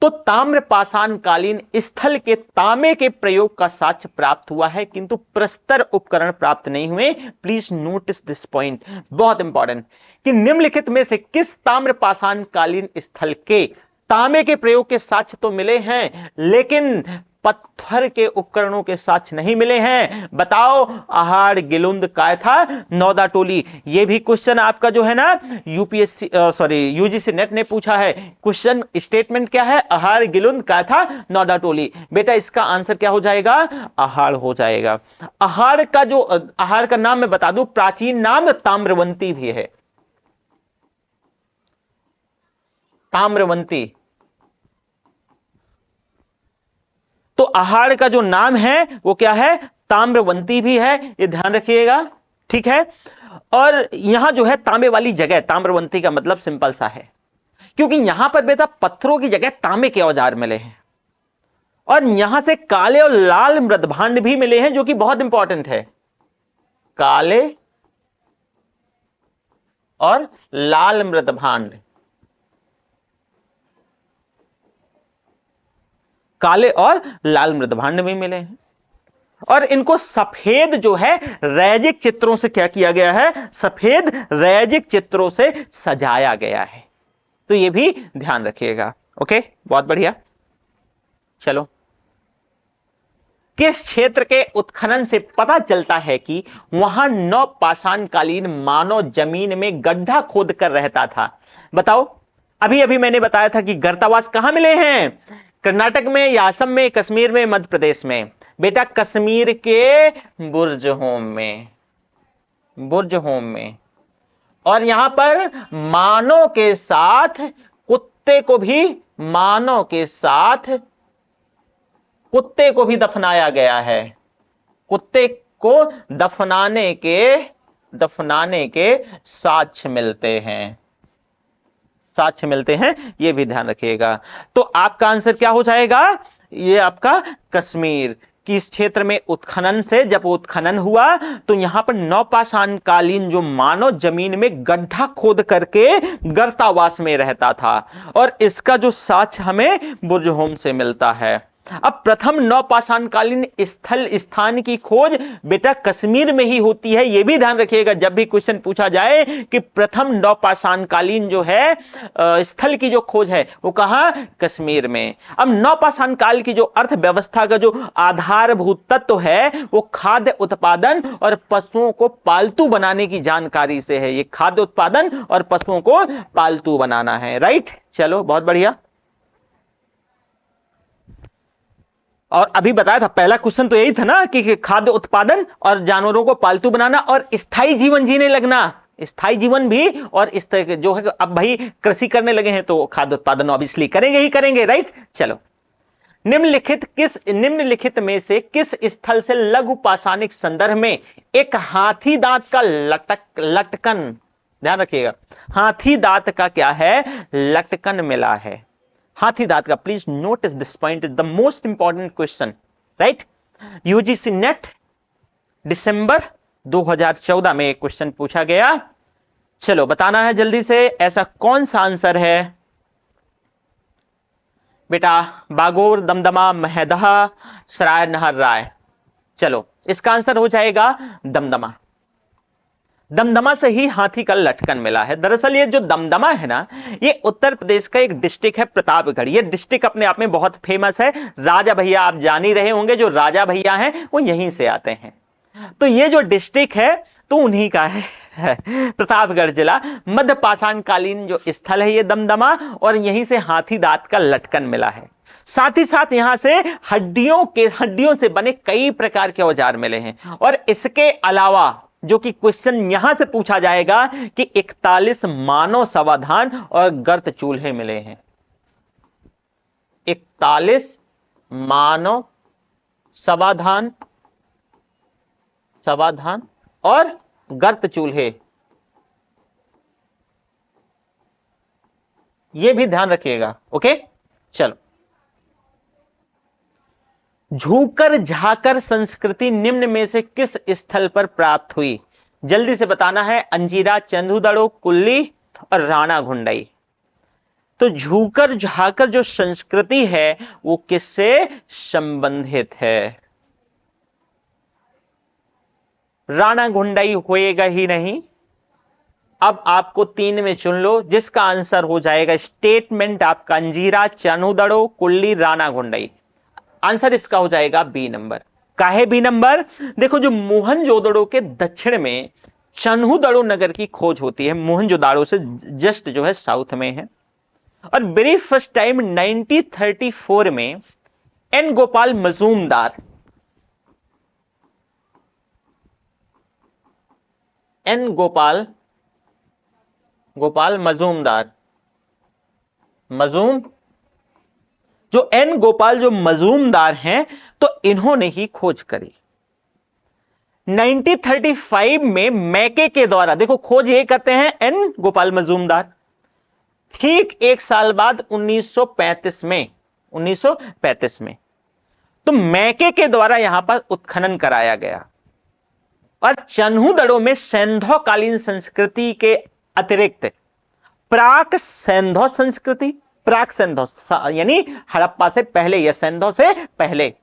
तो ताम्र पाषाण कालीन स्थल के तांबे के प्रयोग का साक्ष्य प्राप्त हुआ है किंतु प्रस्तर उपकरण प्राप्त नहीं हुए। प्लीज नोटिस दिस पॉइंट, बहुत इंपॉर्टेंट, कि निम्नलिखित में से किस ताम्र पाषाण कालीन स्थल के तांबे के प्रयोग के साक्ष्य तो मिले हैं लेकिन पत्थर के उपकरणों के साक्ष्य नहीं मिले हैं? बताओ। आहाड़, गिलुंद, कायथा, नौदा टोली। ये भी क्वेश्चन आपका जो है ना यूपीएससी सॉरी यूजीसी नेट ने पूछा है। क्वेश्चन स्टेटमेंट क्या है? आहाड़, गिलुंद, कायथा, नौदा टोली। बेटा इसका आंसर क्या हो जाएगा? आहाड़ हो जाएगा। आहाड़ का जो आहाड़ का नाम मैं बता दूं, प्राचीन नाम ताम्रवंती भी है। ताम्रवंती, तो आहाड़ का जो नाम है वो क्या है? ताम्रवंती भी है, ये ध्यान रखिएगा, ठीक है। और यहां जो है तांबे वाली जगह, ताम्रवंती का मतलब सिंपल सा है, क्योंकि यहां पर बेटा पत्थरों की जगह तांबे के औजार मिले हैं और यहां से काले और लाल मृदभांड भी मिले हैं, जो कि बहुत इंपॉर्टेंट है। काले और लाल मृदभांड, काले और लाल मृदभांड भी मिले हैं और इनको सफेद जो है रैजिक चित्रों से क्या किया गया है? सफेद रैजिक चित्रों से सजाया गया है। तो ये भी ध्यान रखिएगा। ओके, बहुत बढ़िया। चलो, किस क्षेत्र के उत्खनन से पता चलता है कि वहां नवपाषाणकालीन मानव जमीन में गड्ढा खोद कर रहता था? बताओ। अभी अभी मैंने बताया था कि गर्तावास कहां मिले हैं? कर्नाटक में या असम में, कश्मीर में, मध्य प्रदेश में? बेटा कश्मीर के बुर्ज होम में, बुर्ज होम में। और यहां पर मानव के साथ कुत्ते को भी, मानव के साथ कुत्ते को भी दफनाया गया है। कुत्ते को दफनाने के साक्ष्य मिलते हैं, साक्ष्य मिलते हैं, यह भी ध्यान रखिएगा। तो आपका आंसर क्या हो जाएगा? ये आपका कश्मीर कि इस क्षेत्र में उत्खनन से, जब उत्खनन हुआ तो यहां पर नवपाषाणकालीन जो मानव जमीन में गड्ढा खोद करके गर्तावास में रहता था और इसका जो साक्ष्य हमें बुर्ज होम से मिलता है। अब प्रथम नवपाषाणकालीन स्थल स्थान की खोज बेटा कश्मीर में ही होती है, यह भी ध्यान रखिएगा जब भी क्वेश्चन पूछा जाए कि प्रथम नवपाषाणकालीन जो है स्थल की जो खोज है वो कहां? कश्मीर में। अब नवपाषाण काल की जो अर्थव्यवस्था का जो आधारभूत तत्व है वो खाद्य उत्पादन और पशुओं को पालतू बनाने की जानकारी से है। ये खाद्य उत्पादन और पशुओं को पालतू बनाना है, राइट। चलो बहुत बढ़िया। और अभी बताया था, पहला क्वेश्चन तो यही था ना कि खाद्य उत्पादन और जानवरों को पालतू बनाना और स्थायी जीवन जीने लगना। स्थायी जीवन भी और इस तरह के जो है, अब भाई कृषि करने लगे हैं तो खाद्य उत्पादन ऑब्वियसली करेंगे ही करेंगे, राइट। चलो, निम्नलिखित में से किस स्थल से लघु पाषाणिक संदर्भ में एक हाथी दांत का लटकन, ध्यान रखिएगा, हाथी दांत का क्या है? लटकन मिला है। हाथी दांत का, please notice this point, is the most important question, right. UGC NET दिसंबर 2014 में एक क्वेश्चन पूछा गया। चलो बताना है जल्दी से, ऐसा कौन सा आंसर है बेटा? बागोर, दमदमा, महदहा, सराय नहर राय। चलो इसका आंसर हो जाएगा दमदमा। दमदमा से ही हाथी का लटकन मिला है। दरअसल ये जो दमदमा है ना, ये उत्तर प्रदेश का एक डिस्ट्रिक्ट है, प्रतापगढ़। ये डिस्ट्रिक्ट अपने आप में बहुत फेमस है। राजा भैया आप जान ही रहे होंगे, जो राजा भैया हैं वो यहीं से आते हैं। तो ये जो डिस्ट्रिक्ट है तो उन्हीं का है प्रतापगढ़ जिला। मध्य पाषाण कालीन जो स्थल है ये दमदमा, और यहीं से हाथी दांत का लटकन मिला है। साथ ही साथ यहां से हड्डियों से बने कई प्रकार के औजार मिले हैं। और इसके अलावा जो कि क्वेश्चन यहां से पूछा जाएगा कि 41 मानव समाधान और गर्त चूल्हे मिले हैं। 41 मानव समाधान और गर्त चूल्हे, ये भी ध्यान रखिएगा। ओके, चलो। झूकर झाकर संस्कृति निम्न में से किस स्थल पर प्राप्त हुई? जल्दी से बताना है। अंजीरा, चंदूदड़ो, कुल्ली और राणा घुंडई। तो झूकर झाकर जो संस्कृति है वो किससे संबंधित है? राणा घुंडई होएगा ही नहीं। अब आपको तीन में चुन लो, जिसका आंसर हो जाएगा स्टेटमेंट आपका अंजीरा, चनूदड़ो, कुल्ली, राणा घुंडई। आंसर इसका हो जाएगा बी नंबर। काहे बी नंबर? देखो, जो मोहनजोदड़ो के दक्षिण में चन्हुदड़ो नगर की खोज होती है, मोहनजोदड़ो से जस्ट जो है साउथ में है। और वेरी फर्स्ट टाइम 1934 में एन गोपाल मजूमदार, एन गोपाल मजूमदार, जो एन गोपाल जो मजूमदार हैं, तो इन्होंने ही खोज करी। 1935 में मैके के द्वारा, देखो खोज ये करते हैं एन गोपाल मजूमदार। ठीक एक साल बाद 1935 में तो मैके के द्वारा यहां पर उत्खनन कराया गया और चन्हुदड़ो में सैंधव कालीन संस्कृति के अतिरिक्त प्राक सैंधव संस्कृति, प्राक सैंधव यानी हड़प्पा से पहले या सैंधव से पहले,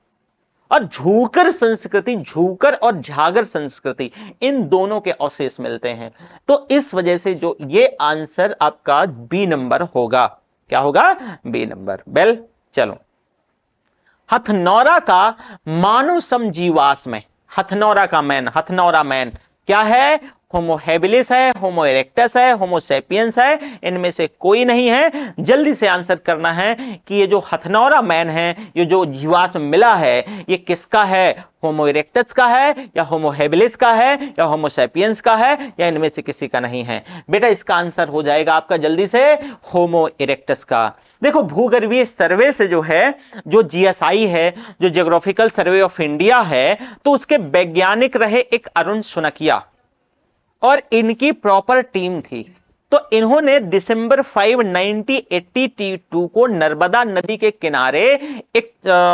और झूकर संस्कृति, झूकर और झागर संस्कृति, इन दोनों के अवशेष मिलते हैं। तो इस वजह से जो ये आंसर आपका बी नंबर होगा। क्या होगा? B number. बेल, चलो। हथनौरा का मानव समजीवाश्म में, हथनौरा का मैन, हथनौरा मैन क्या है? होमो हैबिलिस है, होमो इरेक्टस है, होमो सैपियंस है, इनमें से कोई नहीं है। जल्दी से आंसर करना है कि ये जो हथनौरा मैन है, ये जो जीवाश्म मिला है, ये किसका है? होमो इरेक्टस का है, या होमो हैबिलिस का है, या होमो सैपियंस का है, या इनमें से किसी का नहीं है? बेटा इसका आंसर हो जाएगा आपका जल्दी से होमो इरेक्टस का। देखो, भूगर्भीय सर्वे से जो है, जो जीएसआई है, जो जियोग्राफिकल सर्वे ऑफ इंडिया है, तो उसके वैज्ञानिक रहे एक अरुण सुनकिया, और इनकी प्रॉपर टीम थी। तो इन्होंने दिसंबर 5, 1982 को नर्मदा नदी के किनारे एक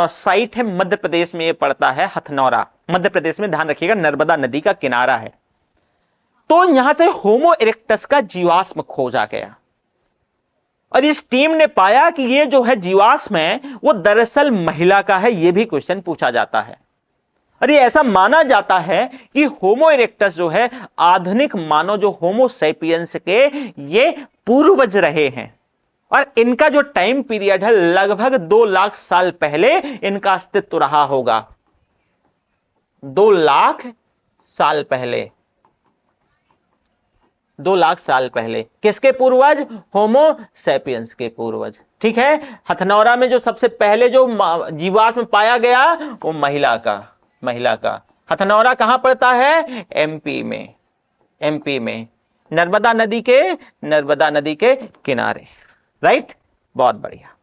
साइट है, मध्य प्रदेश में ये पड़ता है, हथनौरा, मध्य प्रदेश में, ध्यान रखिएगा, नर्मदा नदी का किनारा है। तो यहां से होमो इरेक्टस का जीवाश्म खोजा गया और इस टीम ने पाया कि ये जो है जीवाश्म है वो दरअसल महिला का है। ये भी क्वेश्चन पूछा जाता है और ये ऐसा माना जाता है कि होमो इरेक्टस जो है आधुनिक मानव जो होमो सैपियंस के ये पूर्वज रहे हैं और इनका जो टाइम पीरियड है लगभग 2 लाख साल पहले इनका अस्तित्व रहा होगा। 2 लाख साल पहले, 2 लाख साल पहले किसके पूर्वज? होमो सैपियंस के पूर्वज। ठीक है। हथनौरा में जो सबसे पहले जो जीवाश्म पाया गया वो महिला का। हथनौरा कहां पड़ता है? एमपी में, नर्मदा नदी के किनारे। राइट, बहुत बढ़िया।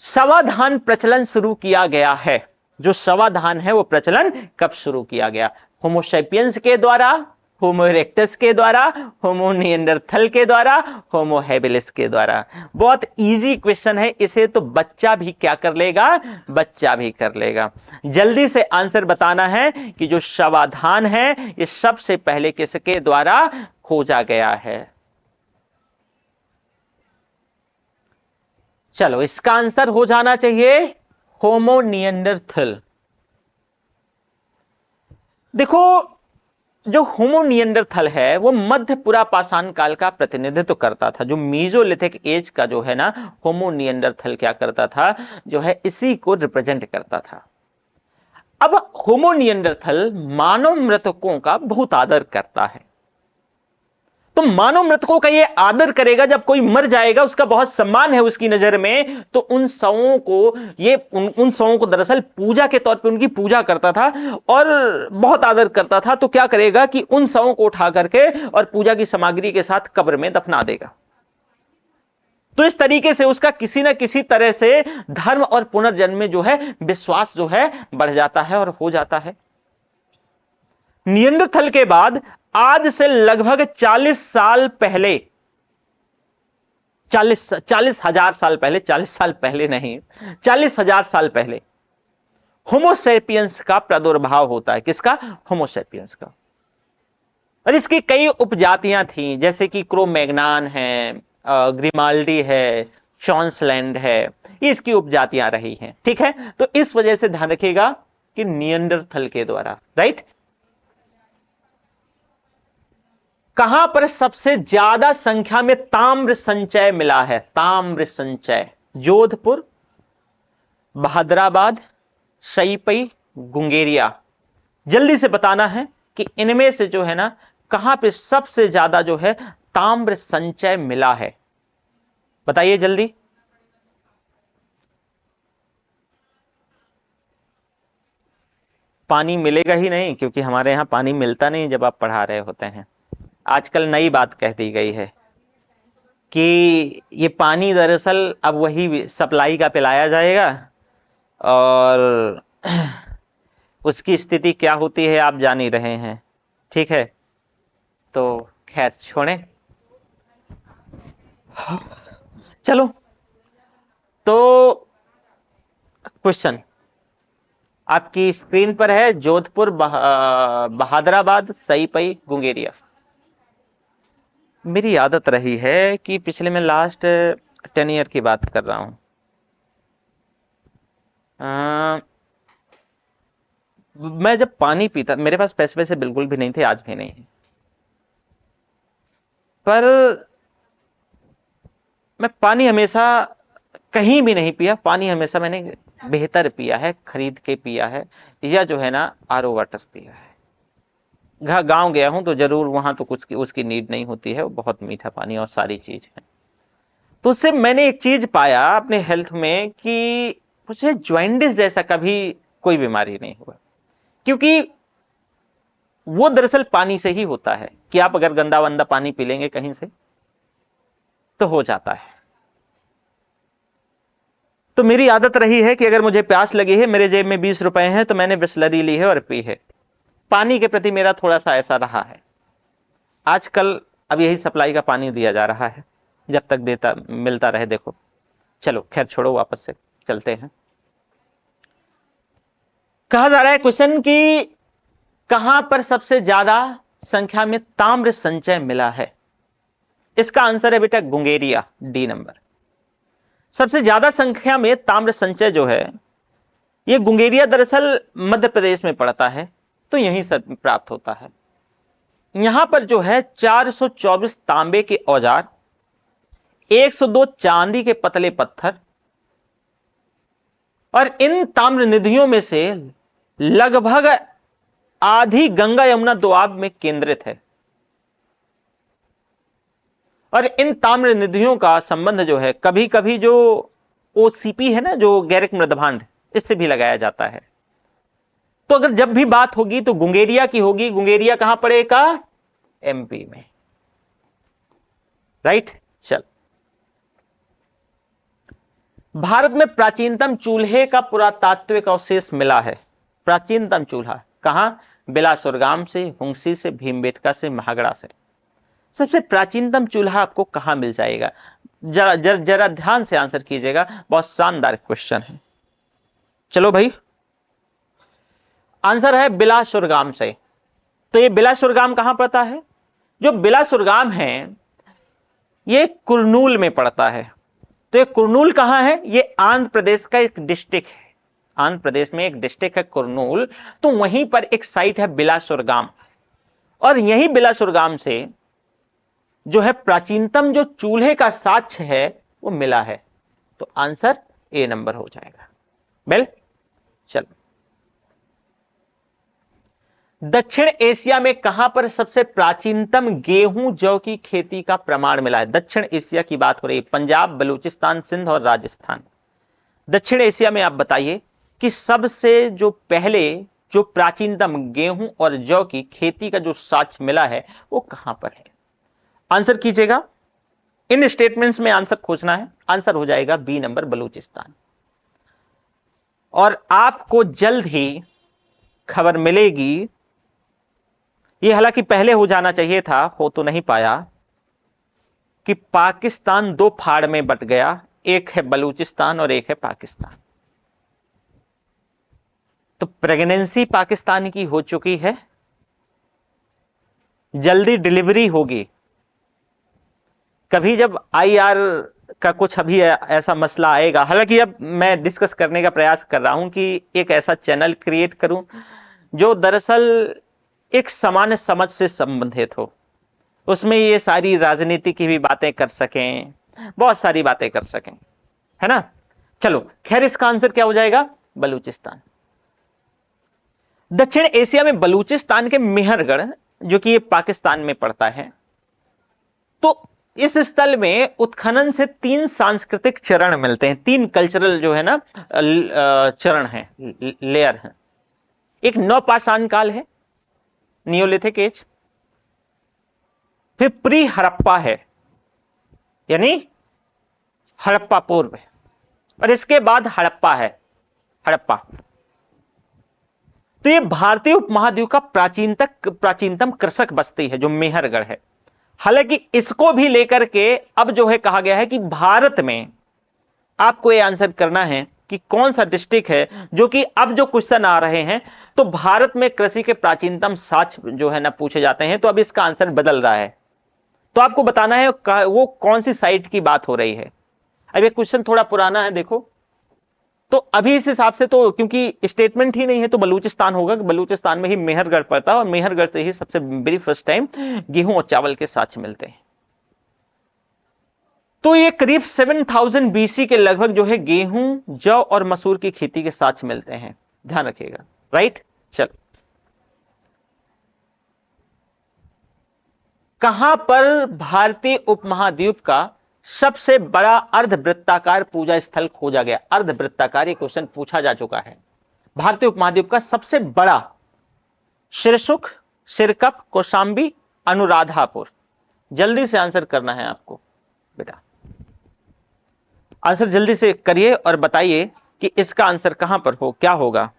समाधान प्रचलन शुरू किया गया है। जो समाधान है वो प्रचलन कब शुरू किया गया? होमो सैपियंस के द्वारा, होमो इरेक्टस के द्वारा, होमो निएंडरथल के द्वारा, होमो हैबिलिस के द्वारा। बहुत इजी क्वेश्चन है, इसे तो बच्चा भी क्या कर लेगा? बच्चा भी कर लेगा। जल्दी से आंसर बताना है कि जो समाधान है ये सबसे पहले किसके द्वारा खोजा गया है? चलो, इसका आंसर हो जाना चाहिए होमो निएंडरथल। देखो, जो होमो निएंडरथल है वो मध्य पुरापाषाण काल का प्रतिनिधित्व करता था। जो मीजोलिथिक एज का जो है ना, होमो निएंडरथल क्या करता था? जो है इसी को रिप्रेजेंट करता था। अब होमो निएंडरथल मानव मृतकों का बहुत आदर करता है। तो मानव मृतकों का ये आदर करेगा, जब कोई मर जाएगा उसका बहुत सम्मान है उसकी नजर में, तो उन शवों को ये उन शवों को दरअसल पूजा के तौर पे उनकी पूजा करता था और बहुत आदर करता था। तो क्या करेगा कि उन शवों को उठा करके और पूजा की सामग्री के साथ कब्र में दफना देगा। तो इस तरीके से उसका किसी ना किसी तरह से धर्म और पुनर्जन्म में जो है विश्वास जो है बढ़ जाता है और हो जाता है। नियंडरथल के बाद आज से लगभग 40 साल पहले, 40,000 साल पहले, 40 साल पहले नहीं, 40,000 साल पहले होमोसेपियंस का प्रादुर्भाव होता है। किसका? होमोसेपियंस का। और इसकी कई उपजातियां थी, जैसे कि क्रोमैग्नान है, ग्रिमाल्डी है, शॉन्सलैंड है, ये इसकी उपजातियां रही हैं। ठीक है, तो इस वजह से ध्यान रखिएगा कि नियंडरथल के द्वारा, राइट। कहां पर सबसे ज्यादा संख्या में ताम्र संचय मिला है? ताम्र संचय, जोधपुर, बहादुराबाद, शईपई, गुंगेरिया। जल्दी से बताना है कि इनमें से जो है ना, कहां पे सबसे ज्यादा जो है ताम्र संचय मिला है, बताइए जल्दी। पानी मिलेगा ही नहीं, क्योंकि हमारे यहां पानी मिलता नहीं जब आप पढ़ा रहे होते हैं। आजकल नई बात कह दी गई है कि ये पानी दरअसल अब वही सप्लाई का पिलाया जाएगा, और उसकी स्थिति क्या होती है आप जान ही रहे हैं। ठीक है, तो खैर छोड़ें, चलो। तो क्वेश्चन आपकी स्क्रीन पर है, जोधपुर, बहादुराबाद, सईपई, गुंगेरिया। मेरी आदत रही है कि पिछले में लास्ट 10 ईयर की बात कर रहा हूं। मैं जब पानी पीता, मेरे पास पैसे वैसे बिल्कुल भी नहीं थे, आज भी नहीं है, पर मैं पानी हमेशा कहीं भी नहीं पिया। पानी हमेशा मैंने बेहतर पिया है, खरीद के पिया है, या जो है ना आरओ वाटर पिया है। गांव गया हूं तो जरूर, वहां तो कुछ की उसकी नीड नहीं होती है, वो बहुत मीठा पानी और सारी चीज है। तो उससे मैंने एक चीज पाया अपने हेल्थ में कि मुझे ज्वाइंटिस जैसा कभी कोई बीमारी नहीं हुआ, क्योंकि वो दरअसल पानी से ही होता है कि आप अगर गंदा वंदा पानी पी लेंगे कहीं से तो हो जाता है। तो मेरी आदत रही है कि अगर मुझे प्यास लगी है, मेरे जेब में 20 रुपए हैं, तो मैंने बिस्लरी ली है और पी है। पानी के प्रति मेरा थोड़ा सा ऐसा रहा है। आजकल अब यही सप्लाई का पानी दिया जा रहा है, जब तक देता मिलता रहे। देखो, चलो खैर छोड़ो, वापस से चलते हैं। कहा जा रहा है क्वेश्चन कि कहां पर सबसे ज्यादा संख्या में ताम्र संचय मिला है? इसका आंसर है बेटा गुंगेरिया, डी नंबर। सबसे ज्यादा संख्या में ताम्र संचय जो है, यह गुंगेरिया दरअसल मध्य प्रदेश में पड़ता है, तो यहीं से प्राप्त होता है। यहां पर जो है 424 तांबे के औजार, 102 चांदी के पतले पत्थर, और इन ताम्र निधियों में से लगभग आधी गंगा यमुना दोआब में केंद्रित है। और इन ताम्र निधियों का संबंध जो है, कभी कभी जो ओसीपी है ना, जो गैरिक मृदभांड, इससे भी लगाया जाता है। तो अगर जब भी बात होगी तो गुंगेरिया की होगी। गुंगेरिया कहां पड़ेगा? एमपी में, राइट। चल, भारत में प्राचीनतम चूल्हे का पुरातात्विक अवशेष मिला है। प्राचीनतम चूल्हा कहां? बिलासुरगाम से, हुंगसी से, भीमबेटका से, महागड़ा से। सबसे प्राचीनतम चूल्हा आपको कहां मिल जाएगा? जरा जरा जरा ध्यान से आंसर कीजिएगा, बहुत शानदार क्वेश्चन है। चलो भाई, आंसर है बिलासुरगाम से। तो ये बिलासुरगाम कहां पड़ता है? जो बिलासुरगाम है ये कुरनूल में पड़ता है। तो ये कुरनूल कहां है? ये आंध्र प्रदेश का एक डिस्ट्रिक्ट है। आंध्र प्रदेश में एक डिस्ट्रिक्ट है कुरनूल, तो वहीं पर एक साइट है बिलासुरगाम, और यही बिलासुरगाम से जो है प्राचीनतम जो चूल्हे का साक्ष्य है वो मिला है। तो आंसर ए नंबर हो जाएगा। वेल, चलो, दक्षिण एशिया में कहां पर सबसे प्राचीनतम गेहूं जौ की खेती का प्रमाण मिला है? दक्षिण एशिया की बात हो रही है, पंजाब, बलूचिस्तान, सिंध और राजस्थान। दक्षिण एशिया में आप बताइए कि सबसे जो पहले जो प्राचीनतम गेहूं और जौ की खेती का जो साक्ष्य मिला है वो कहां पर है? आंसर कीजिएगा, इन स्टेटमेंट्स में आंसर खोजना है। आंसर हो जाएगा बी नंबर, बलूचिस्तान। और आपको जल्द ही खबर मिलेगी ये हालांकि पहले हो जाना चाहिए था, हो तो नहीं पाया, कि पाकिस्तान दो फाड़ में बट गया, एक है बलूचिस्तान और एक है पाकिस्तान। तो प्रेगनेंसी पाकिस्तान की हो चुकी है, जल्दी डिलीवरी होगी। कभी जब आईआर का कुछ अभी ऐसा मसला आएगा, हालांकि अब मैं डिस्कस करने का प्रयास कर रहा हूं कि एक ऐसा चैनल क्रिएट करूं जो दरअसल एक सामान्य समझ से संबंधित हो, उसमें ये सारी राजनीति की भी बातें कर सकें, बहुत सारी बातें कर सकें, है ना। चलो खैर, इसका आंसर क्या हो जाएगा? बलूचिस्तान। दक्षिण एशिया में बलूचिस्तान के मेहरगढ़, जो कि ये पाकिस्तान में पड़ता है, तो इस स्थल में उत्खनन से तीन सांस्कृतिक चरण मिलते हैं, तीन कल्चरल जो है ना चरण है, लेयर है। एक नवपाषाण काल है, नियोलिथिक एज, फिर प्री हड़प्पा है, यानी हड़प्पा पूर्व, और इसके बाद हड़प्पा है, हड़प्पा। तो ये भारतीय उपमहाद्वीप का प्राचीनतम कृषक बस्ती है जो मेहरगढ़ है। हालांकि इसको भी लेकर के अब जो है कहा गया है कि भारत में आपको ये आंसर करना है कि कौन सा डिस्ट्रिक्ट है, जो कि अब जो क्वेश्चन आ रहे हैं तो भारत में कृषि के प्राचीनतम साक्ष्य जो है ना पूछे जाते हैं, तो अब इसका आंसर बदल रहा है। तो आपको बताना है वो कौन सी साइट की बात हो रही है। अब ये क्वेश्चन थोड़ा पुराना है, देखो, तो अभी इस हिसाब से तो क्योंकि स्टेटमेंट ही नहीं है तो बलूचिस्तान होगा, कि बलूचिस्तान में ही मेहरगढ़ पड़ता है और मेहरगढ़ से ही सबसे वेरी फर्स्ट टाइम गेहूं और चावल के साक्ष्य मिलते हैं। तो ये करीब 7000 बीसी के लगभग जो है गेहूं, जौ और मसूर की खेती के साक्ष्य मिलते हैं, ध्यान रखिएगा। राइट, चलो, कहां पर भारतीय उपमहाद्वीप का सबसे बड़ा अर्धवृत्ताकार पूजा स्थल खोजा गया? अर्धवृत्ताकार ये क्वेश्चन पूछा जा चुका है। भारतीय उपमहाद्वीप का सबसे बड़ा, शीर्षुक, सिरकप, कौशांबी, अनुराधापुर। जल्दी से आंसर करना है आपको बेटा, आंसर जल्दी से करिए और बताइए कि इसका आंसर कहां पर हो, क्या होगा।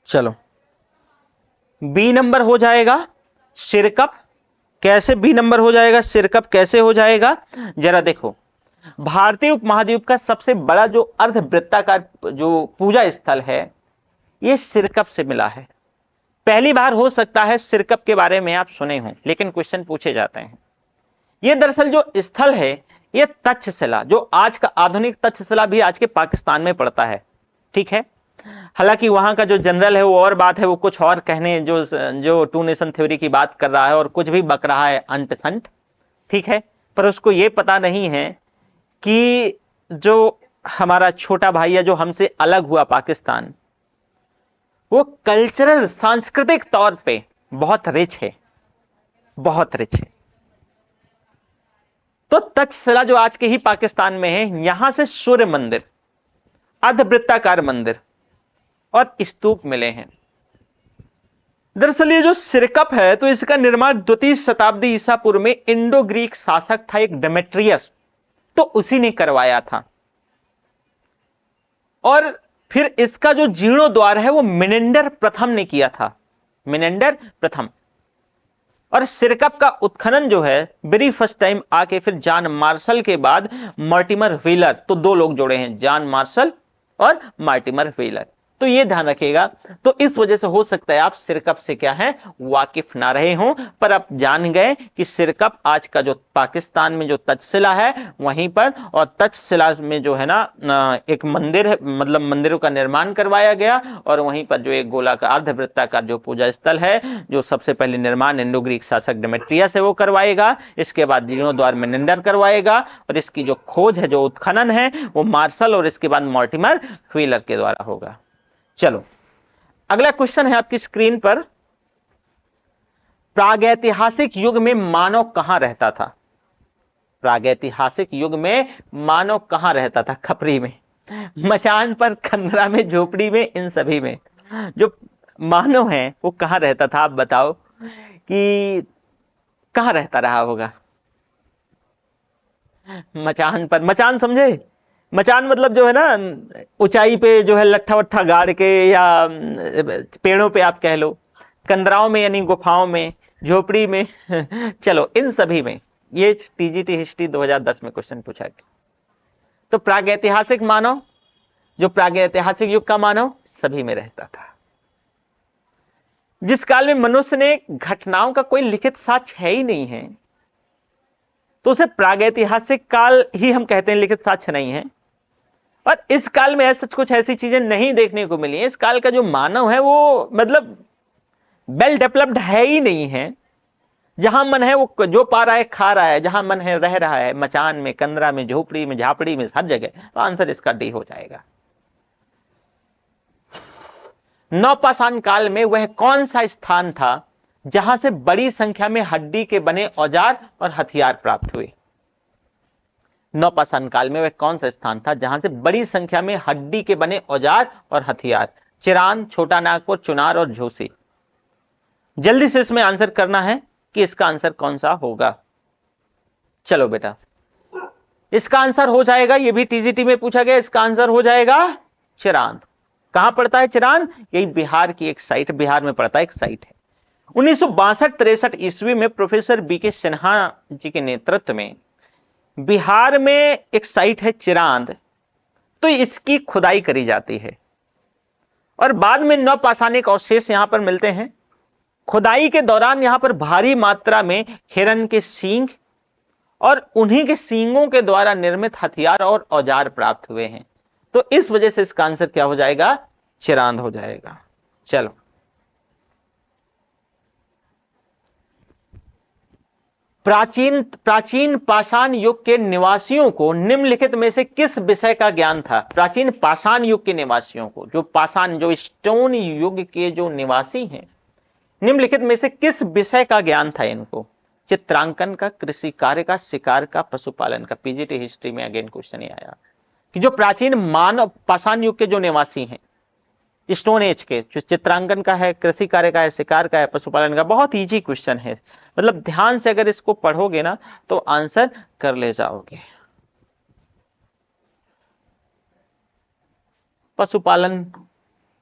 चलो, बी नंबर हो जाएगा सिरकप। कैसे बी नंबर हो जाएगा, सिरकप कैसे हो जाएगा? जरा देखो, भारतीय उपमहाद्वीप का सबसे बड़ा जो अर्धवृत्ताकार जो पूजा स्थल है, यह सिरकप से मिला है। पहली बार हो सकता है सिरकप के बारे में आप सुने हों, लेकिन क्वेश्चन पूछे जाते हैं। यह दरअसल जो स्थल है, यह तक्षशिला, जो आज का आधुनिक तक्षशिला भी आज के पाकिस्तान में पड़ता है, ठीक है। हालांकि वहां का जो जनरल है वो और बात है, वो कुछ और कहने जो टू नेशन थ्योरी की बात कर रहा है और कुछ भी बक रहा है अंट संट, ठीक है। पर उसको ये पता नहीं है कि जो हमारा छोटा भाई है, जो हमसे अलग हुआ पाकिस्तान, वो कल्चरल, सांस्कृतिक तौर पे बहुत रिच है, बहुत रिच है। तो तक्षशिला जो आज के ही पाकिस्तान में है, यहां से सूर्य मंदिर, अर्धवृत्ताकार मंदिर और स्तूप मिले हैं। दरअसल ये जो सिरकप है, तो इसका निर्माण द्वितीय शताब्दी ईसा पूर्व में इंडो ग्रीक शासक था एक डेमेट्रियस, तो उसी ने करवाया था। और फिर इसका जो जीर्णोद्वार है वो मिनेंडर प्रथम ने किया था, मिनेंडर प्रथम। और सिरकप का उत्खनन जो है वेरी फर्स्ट टाइम आके फिर जॉन मार्शल के बाद मॉर्टिमर व्हीलर, तो दो लोग जोड़े हैं, जॉन मार्शल और मॉर्टिमर व्हीलर, तो ये ध्यान रखिएगा। तो इस वजह से हो सकता है आप सिरकप से क्या है वाकिफ ना रहे हों, पर आप जान गए कि सिरकप आज का जो पाकिस्तान में जो तक्षशिला है वहीं पर, और तक्षशिला में जो है ना एक मंदिर है, मतलब मंदिरों का निर्माण करवाया गया, और वहीं पर जो एक गोलाकार अर्धवृत्ताकार जो पूजा स्थल है, जो सबसे पहले निर्माण इंडो ग्रीक शासक डेमेट्रियस है वो करवाएगा, इसके बाद जीर्णोद्वार मेनेंडर करवाएगा, और इसकी जो खोज है, जो उत्खनन है, वो मार्शल और इसके बाद मॉर्टिमर व्हीलर के द्वारा होगा। चलो, अगला क्वेश्चन है आपकी स्क्रीन पर, प्रागैतिहासिक युग में मानव कहां रहता था? प्रागैतिहासिक युग में मानव कहां रहता था? खपरी में, मचान पर, खंडरा में, झोपड़ी में, इन सभी में जो मानव है वो कहां रहता था? आप बताओ कि कहां रहता रहा होगा? मचान पर, मचान समझे? मचान मतलब जो है ना, ऊंचाई पे जो है लट्ठा वट्ठा गाड़ के, या पेड़ों पे आप कह लो, कंदराओं में यानी गुफाओं में, झोपड़ी में चलो इन सभी में। ये टीजीटी हिस्ट्री 2010 में क्वेश्चन पूछा गया। तो प्रागैतिहासिक मानव, जो प्रागैतिहासिक युग का मानव सभी में रहता था। जिस काल में मनुष्य ने घटनाओं का कोई लिखित साक्ष्य है ही नहीं है, तो उसे प्रागैतिहासिक काल ही हम कहते हैं, लिखित साक्ष्य नहीं है। और इस काल में ऐसा कुछ ऐसी चीजें नहीं देखने को मिली है। इस काल का जो मानव है वो मतलब वेल डेवलप्ड है ही नहीं है। जहां मन है वो जो पा रहा है खा रहा है, जहां मन है रह रहा है, मचान में, कंदरा में, झोपड़ी में, झापड़ी में, हर जगह। तो आंसर इसका डी हो जाएगा। नवपाषाण काल में वह कौन सा स्थान था जहां से बड़ी संख्या में हड्डी के बने औजार और हथियार प्राप्त हुए? नवपाषाण काल में वह कौन सा स्थान था जहां से बड़ी संख्या में हड्डी के बने औजार और हथियार? चिरान, छोटा नागपुर, चुनार और झोसी। जल्दी से इसमें आंसर करना है कि इसका आंसर कौन सा होगा। चलो बेटा, इसका आंसर हो जाएगा, ये भी टीजीटी में पूछा गया, इसका आंसर हो जाएगा चिरांद। कहां पड़ता है चिरांद? यही बिहार की एक साइट, बिहार में पड़ता है, एक साइट है। 1962-63 ईस्वी में प्रोफेसर बीके सिन्हा जी के नेतृत्व में बिहार में एक साइट है चिरांद, तो इसकी खुदाई करी जाती है और बाद में नवपाषाणिक अवशेष यहां पर मिलते हैं। खुदाई के दौरान यहां पर भारी मात्रा में हिरण के सींग और उन्हीं के सींगों के द्वारा निर्मित हथियार और औजार प्राप्त हुए हैं। तो इस वजह से इसका आंसर क्या हो जाएगा? चिरांद हो जाएगा। चलो, प्राचीन पाषाण युग के निवासियों को निम्नलिखित में से किस विषय का ज्ञान था? प्राचीन पाषाण युग के निवासियों को, जो पाषाण, जो स्टोन युग के जो निवासी हैं, निम्नलिखित में से किस विषय का ज्ञान था इनको? चित्रांकन का, कृषि कार्य का, शिकार का, पशुपालन का। पीजीटी हिस्ट्री में अगेन क्वेश्चन ये आया कि जो प्राचीन मानव पाषाण युग के जो निवासी हैं, स्टोन एज के, जो चित्रांकन का है, कृषि कार्य का है, शिकार का है, पशुपालन का। बहुत इजी क्वेश्चन है, मतलब ध्यान से अगर इसको पढ़ोगे ना तो आंसर कर ले जाओगे। पशुपालन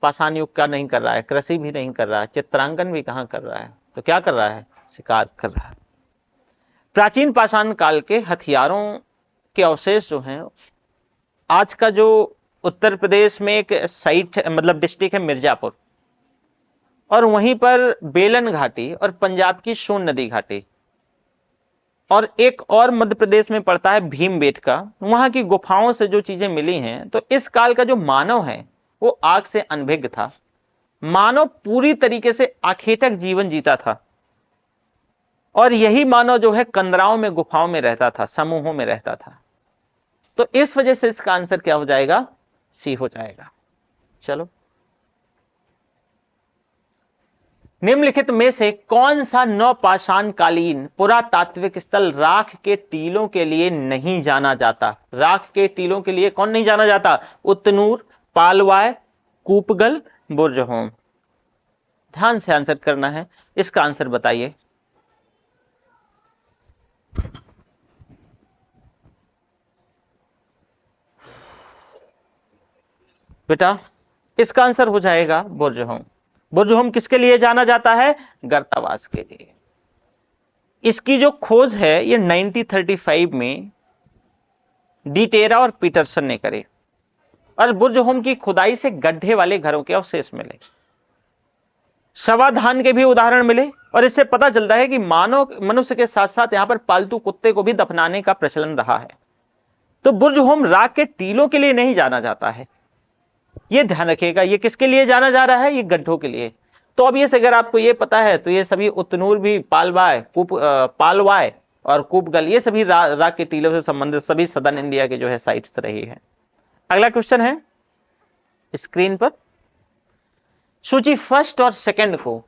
पाषाण युग का नहीं कर रहा है, कृषि भी नहीं कर रहा है, चित्रांकन भी कहां कर रहा है, तो क्या कर रहा है? शिकार कर रहा है। प्राचीन पाषाण काल के हथियारों के अवशेष जो हैं, आज का जो उत्तर प्रदेश में एक साइट मतलब डिस्ट्रिक्ट है मिर्जापुर, और वहीं पर बेलन घाटी और पंजाब की सोन नदी घाटी, और एक और मध्य प्रदेश में पड़ता है भीमबेटका। वहां की गुफाओं से जो चीजें मिली हैं, तो इस काल का जो मानव है वो आग से अनभिज्ञ था। मानव पूरी तरीके से आखेटक जीवन जीता था, और यही मानव जो है कंदराओं में, गुफाओं में रहता था, समूहों में रहता था। तो इस वजह से इसका आंसर क्या हो जाएगा? सी हो जाएगा। चलो, निम्नलिखित में से कौन सा नवपाषाण कालीन पुरातात्विक स्थल राख के टीलों के लिए नहीं जाना जाता? राख के टीलों के लिए कौन नहीं जाना जाता? उतनूर, पालवाय, कूपगल, बुर्जहोम। ध्यान से आंसर करना है, इसका आंसर बताइए। बेटा, इसका आंसर हो जाएगा बुर्जहोम। बुर्जहोम किसके लिए जाना जाता है? गर्तावास के लिए। इसकी जो खोज है ये 1935 में डिटेरा और पीटरसन ने करी, और बुर्जहोम की खुदाई से गड्ढे वाले घरों के अवशेष मिले, शवाधान के भी उदाहरण मिले, और इससे पता चलता है कि मनुष्य के साथ साथ यहां पर पालतू कुत्ते को भी दफनाने का प्रचलन रहा है। तो बुर्जहोम राख के टीलों के लिए नहीं जाना जाता है, ये ध्यान रखिएगा। ये किसके लिए जाना जा रहा है? ये गड्ढों के लिए। तो अब ये अगर आपको ये पता है तो ये सभी उतनूर भी, पालवाय और कूपगल, ये सभी राख के टीलों से संबंधित सभी सदर्न इंडिया के जो है साइट्स रही है। अगला क्वेश्चन है स्क्रीन पर, सूची फर्स्ट और सेकंड को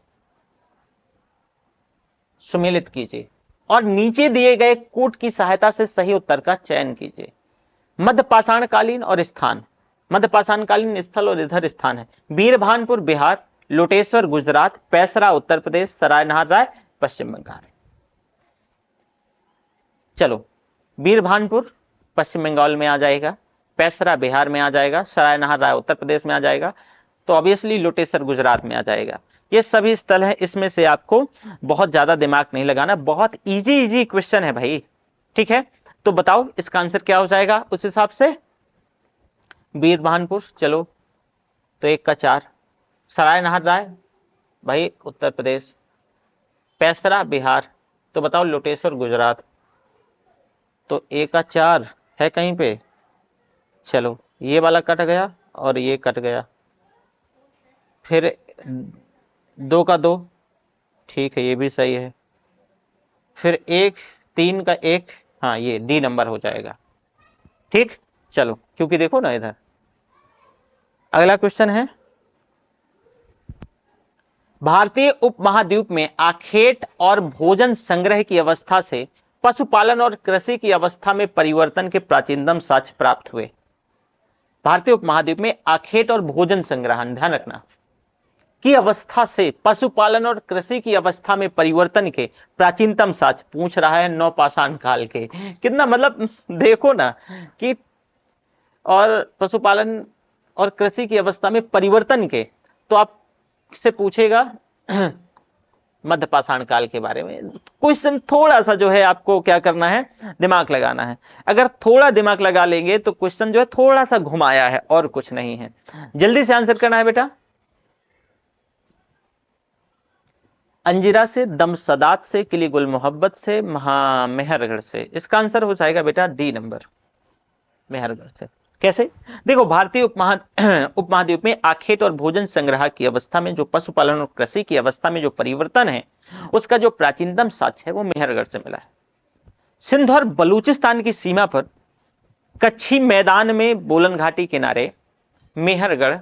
सुमेलित कीजिए और नीचे दिए गए कोट की सहायता से सही उत्तर का चयन कीजिए। मध्य पाषाणकालीन और स्थान, मध्य पाषाणकालीन स्थल और इधर स्थान है। बीरभानपुर बिहार, लोटेश्वर गुजरात, पैसरा उत्तर प्रदेश, सरायनहार राय पश्चिम बंगाल। चलो, बीरभानपुर पश्चिम बंगाल में आ जाएगा, पैसरा बिहार में आ जाएगा, सरायनहार राय उत्तर प्रदेश में आ जाएगा, तो ऑब्वियसली लोटेसर गुजरात में आ जाएगा। ये सभी स्थल है, इसमें से आपको बहुत ज्यादा दिमाग नहीं लगाना, बहुत इजी इजी क्वेश्चन है भाई, ठीक है। तो बताओ इसका आंसर क्या हो जाएगा उस हिसाब से। बीरबहानपुर, चलो तो 1 का 4, सरायनहार राय भाई उत्तर प्रदेश, पैसरा बिहार, तो बताओ लोटेसर गुजरात, तो 1 का 4 है कहीं पे। चलो ये वाला कट गया और ये कट गया, फिर 2 का 2, ठीक है ये भी सही है, फिर 1 3 का 1, हाँ ये डी नंबर हो जाएगा, ठीक। चलो क्योंकि देखो ना इधर अगला क्वेश्चन है, भारतीय उपमहाद्वीप में आखेट और भोजन संग्रह की अवस्था से पशुपालन और कृषि की अवस्था में परिवर्तन के प्राचीनतम साक्ष्य प्राप्त हुए। भारतीय उपमहाद्वीप में आखेट और भोजन संग्रह, ध्यान रखना, की अवस्था से पशुपालन और कृषि की अवस्था में परिवर्तन के प्राचीनतम साक्ष्य पूछ रहा है नवपाषाण काल के। कितना मतलब देखो ना कि और पशुपालन और कृषि की अवस्था में परिवर्तन के, तो आपसे पूछेगा मध्यपाषाण काल के बारे में। क्वेश्चन थोड़ा सा जो है आपको क्या करना है, दिमाग लगाना है। अगर थोड़ा दिमाग लगा लेंगे तो क्वेश्चन जो है थोड़ा सा घुमाया है और कुछ नहीं है। जल्दी से आंसर करना है बेटा। अंजिरा से, दमसदात से, किली गुल मोहब्बत से, मेहरगढ़ से। इसका आंसर हो जाएगा बेटा डी नंबर, मेहरगढ़ से। कैसे, देखो भारतीय उपमहाद्वीप में आखेट और भोजन संग्रह की अवस्था में जो पशुपालन और कृषि की अवस्था में जो परिवर्तन है, उसका जो प्राचीनतम साक्ष्य है वो मेहरगढ़ से मिला है। सिंध और बलूचिस्तान की सीमा पर कच्छी मैदान में बोलन घाटी किनारे मेहरगढ़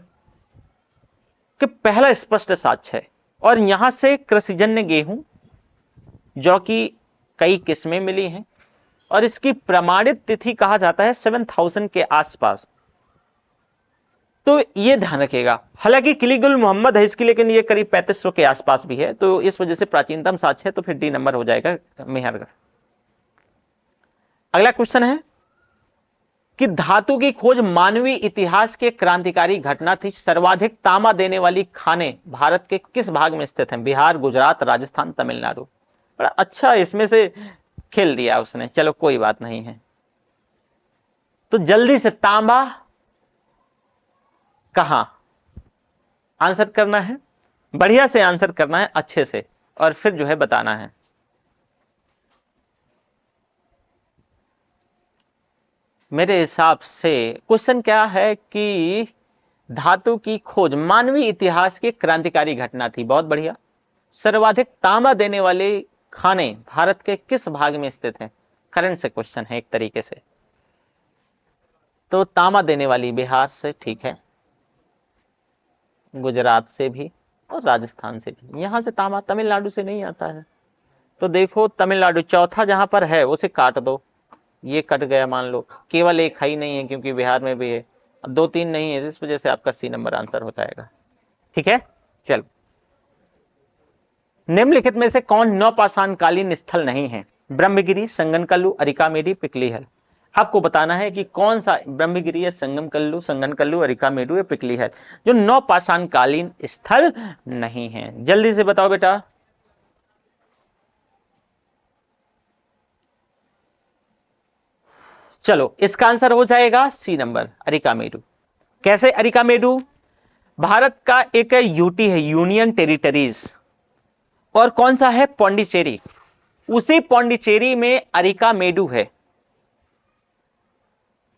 के पहला स्पष्ट साक्ष्य है, और यहां से कृषिजन्य गेहूं जौ की कई किस्में मिली हैं, और इसकी प्रमाणित तिथि कहा जाता है 7000 के आसपास। तो ये ध्यान रखिएगा, हालांकि किली गुल मोहम्मद है इसकी, लेकिन ये करीब 3500 के आसपास भी है, तो इस वजह से प्राचीनतम साक्ष्य है, तो फिर डी नंबर हो जाएगा मेहरगढ़। अगला क्वेश्चन है कि धातु की खोज मानवीय इतिहास के क्रांतिकारी घटना थी। सर्वाधिक तांबा देने वाली खानें भारत के किस भाग में स्थित हैं? बिहार, गुजरात, राजस्थान, तमिलनाडु। बड़ा अच्छा इसमें से खेल दिया उसने, चलो कोई बात नहीं है। तो जल्दी से तांबा कहां, आंसर करना है, बढ़िया से आंसर करना है, अच्छे से, और फिर जो है बताना है। मेरे हिसाब से क्वेश्चन क्या है कि धातु की खोज मानवीय इतिहास की क्रांतिकारी घटना थी, बहुत बढ़िया। सर्वाधिक तांबा देने वाले खाने भारत के किस भाग में स्थित हैं? करंट से क्वेश्चन है एक तरीके से। तो तांबा देने वाली बिहार से, ठीक है, गुजरात से भी और राजस्थान से भी। यहां से तांबा तमिलनाडु से नहीं आता है, तो देखो तमिलनाडु चौथा जहां पर है उसे काट दो, ये कट गया, मान लो केवल एक ही नहीं है क्योंकि बिहार में भी है, 2 3 नहीं है, इस वजह से आपका सी नंबर आंसर हो जाएगा, ठीक है। चलो, निम्नलिखित में से कौन नवपाषाण कालीन स्थल नहीं है? ब्रह्मगिरी, संगनकल्लू, अरिकामेडी, पिकलीहल। आपको बताना है कि कौन सा ब्रह्मगिरी या संगनकल्लू, अरिकामेडू या पिकलीहल जो नवपाषाण कालीन स्थल नहीं है। जल्दी से बताओ बेटा। चलो इसका आंसर हो जाएगा सी नंबर, अरिकामेडू। कैसे अरिकामेडू? भारत का एक यूटी है, यूनियन टेरिटरीज, और कौन सा है? पौंडीचेरी। उसी पौंडीचेरी में अरिकामेडू है,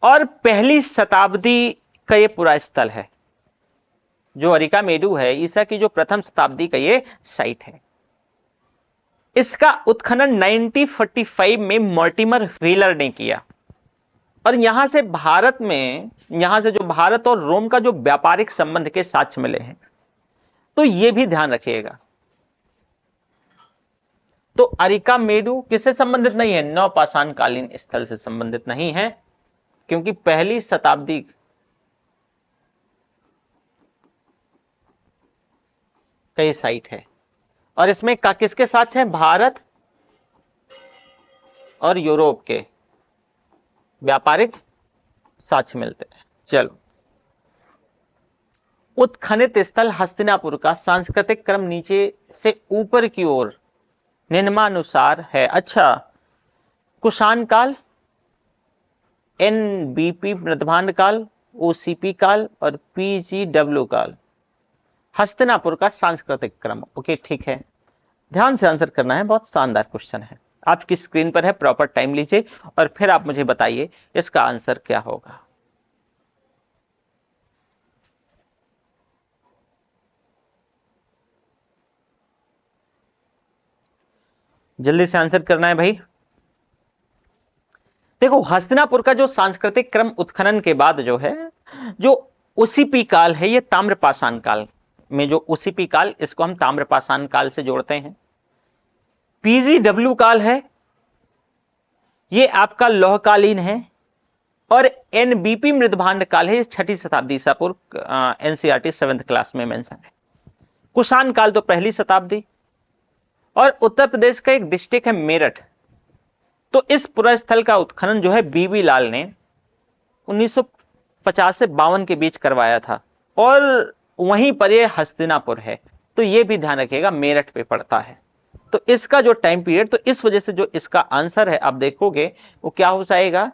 और पहली शताब्दी का ये पूरा स्थल है। जो अरिकामेडू है ईसा की जो प्रथम शताब्दी का ये साइट है। इसका उत्खनन 1945 में मॉर्टिमर व्हीलर ने किया, और यहां से भारत में, यहां से जो भारत और रोम का जो व्यापारिक संबंध के साक्ष्य मिले हैं, तो ये भी ध्यान रखिएगा। तो अरिकामेडू किससे संबंधित नहीं है? नवपाषाण कालीन स्थल से संबंधित नहीं है, क्योंकि पहली शताब्दी का ये साइट है, और इसमें किसके साक्ष्य हैं? भारत और यूरोप के व्यापारिक साक्ष्य मिलते हैं। चलो, उत्खनित स्थल हस्तिनापुर का सांस्कृतिक क्रम नीचे से ऊपर की ओर निम्नानुसार है। अच्छा, कुषाण काल, एनबीपी मृदभांड काल, ओसीपी काल और पीजीडब्ल्यू काल। हस्तिनापुर का सांस्कृतिक क्रम। ओके, ठीक है, ध्यान से आंसर करना है, बहुत शानदार क्वेश्चन है। आपकी स्क्रीन पर है, प्रॉपर टाइम लीजिए और फिर आप मुझे बताइए इसका आंसर क्या होगा। जल्दी से आंसर करना है भाई। देखो, हस्तिनापुर का जो सांस्कृतिक क्रम उत्खनन के बाद जो है, जो ओसीपी काल है, ये ताम्रपाषाण काल में, जो ओसीपी काल, इसको हम ताम्रपाषाण काल से जोड़ते हैं। पीजीडब्ल्यू काल है, ये आपका लौहकालीन है। और एनबीपी मृदभांड काल है, ये 6ठी शताब्दी ईसा पूर्व, एनसीईआरटी 7th क्लास में मेंशन है। कुषाण काल तो 1ली शताब्दी। और उत्तर प्रदेश का एक डिस्ट्रिक्ट है मेरठ, तो इस पुरास्थल का उत्खनन जो है बीबी लाल ने 1950 से 52 के बीच करवाया था, और वहीं पर ये हस्तिनापुर है, तो ये भी ध्यान रखिएगा, मेरठ पे पड़ता है। तो इसका जो टाइम पीरियड, तो इस वजह से जो इसका आंसर है आप देखोगे वो क्या हो जाएगा,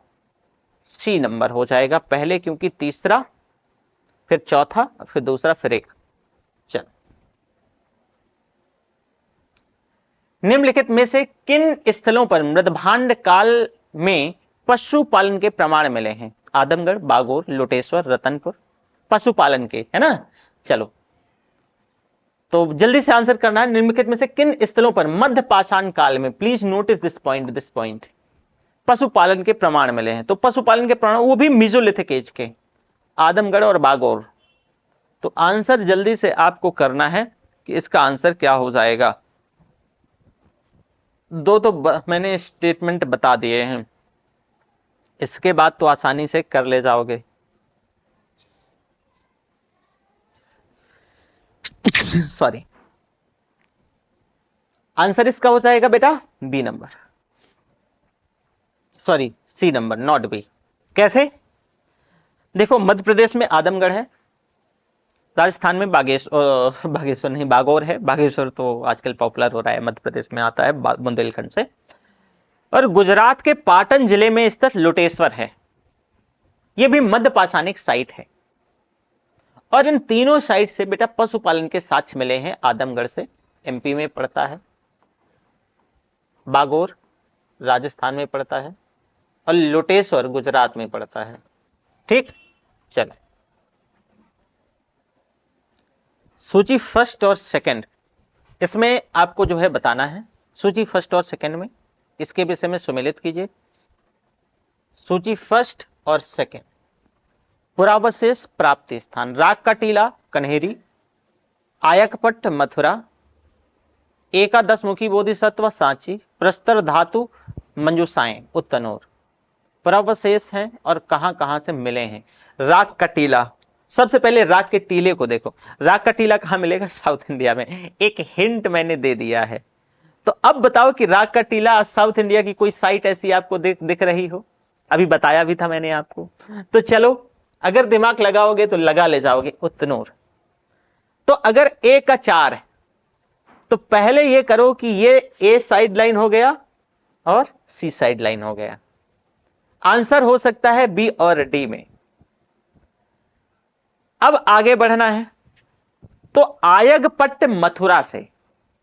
सी नंबर हो जाएगा पहले, क्योंकि तीसरा, फिर चौथा, फिर दूसरा, फिर एक। चल, निम्नलिखित में से किन स्थलों पर मृदभांड काल में पशुपालन के प्रमाण मिले हैं? आदमगढ़, बागोर, लोटेश्वर, रतनपुर। पशुपालन के, है ना। चलो, तो जल्दी से आंसर करना है। निम्नलिखित में से किन स्थलों पर मध्य पाषाण काल में, प्लीज नोटिस दिस पॉइंट, पशुपालन के प्रमाण मिले हैं? तो पशुपालन के प्रमाण, वो भी मीजोलिथिक एज के, आदमगढ़ और बागोर। तो आंसर जल्दी से आपको करना है कि इसका आंसर क्या हो जाएगा। दो तो मैंने स्टेटमेंट बता दिए हैं, इसके बाद तो आसानी से कर ले जाओगे। सॉरी, आंसर इसका हो जाएगा बेटा B number, sorry C number, not B. कैसे? देखो, मध्य प्रदेश में आदमगढ़ है, राजस्थान में बागेश्वर नहीं, बागौर है। बागेश्वर तो आजकल पॉपुलर हो रहा है, मध्य प्रदेश में आता है, बुंदेलखंड से। और गुजरात के पाटन जिले में स्थित लोटेश्वर है, यह भी मध्य पाषाणिक साइट है। और इन तीनों साइट से बेटा पशुपालन के साक्ष्य मिले हैं। आदमगढ़ से एमपी में पड़ता है, बागोर राजस्थान में पड़ता है, और लोटेश्वर गुजरात में पड़ता है। ठीक, चलो, सूची फर्स्ट और सेकंड, इसमें आपको जो है बताना है। सूची फर्स्ट और सेकंड में इसके विषय में सुमेलित कीजिए। सूची फर्स्ट और सेकंड, पुरावशेष प्राप्ति स्थान, राग का टीला कन्हेरी, आयकपट्ट मथुरा, एकादश मुखी बोधिसत्व सांची, प्रस्तर धातु मंजूषाएं उत्तनूर। पुरावशेष हैं और कहां कहां से मिले हैं। राग का टीला, सबसे पहले राग के टीले को देखो। राग का टीला कहां मिलेगा? साउथ इंडिया में। एक हिंट मैंने दे दिया है, तो अब बताओ कि राग का टीला साउथ इंडिया की कोई साइट ऐसी आपको दिख रही हो? अभी बताया भी था मैंने आपको। तो चलो, अगर दिमाग लगाओगे तो लगा ले जाओगे, उत्तनूर। तो अगर ए का 4 है तो पहले ये करो कि ये ए साइड लाइन हो गया और सी साइड लाइन हो गया। आंसर हो सकता है बी और डी में। अब आगे बढ़ना है, तो आयगपट्ट मथुरा से,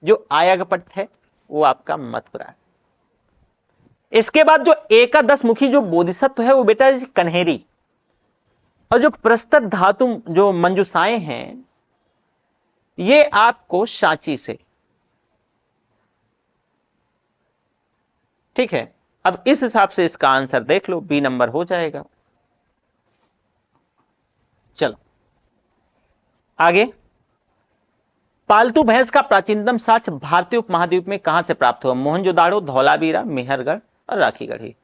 जो आयगपट्ट है वो आपका मथुरा है। इसके बाद जो एकादश मुखी जो बोधिसत्व है वो बेटा कन्हेरी, और जो प्रस्तर धातु जो मंजूषाएं हैं ये आपको सांची से। ठीक है, अब इस हिसाब से इसका आंसर देख लो, बी नंबर हो जाएगा। चलो आगे, पालतू भैंस का प्राचीनतम साक्ष्य भारतीय उपमहाद्वीप में कहां से प्राप्त हुआ? मोहनजोदाड़ो, धौलावीरा, मेहरगढ़ और राखीगढ़ी।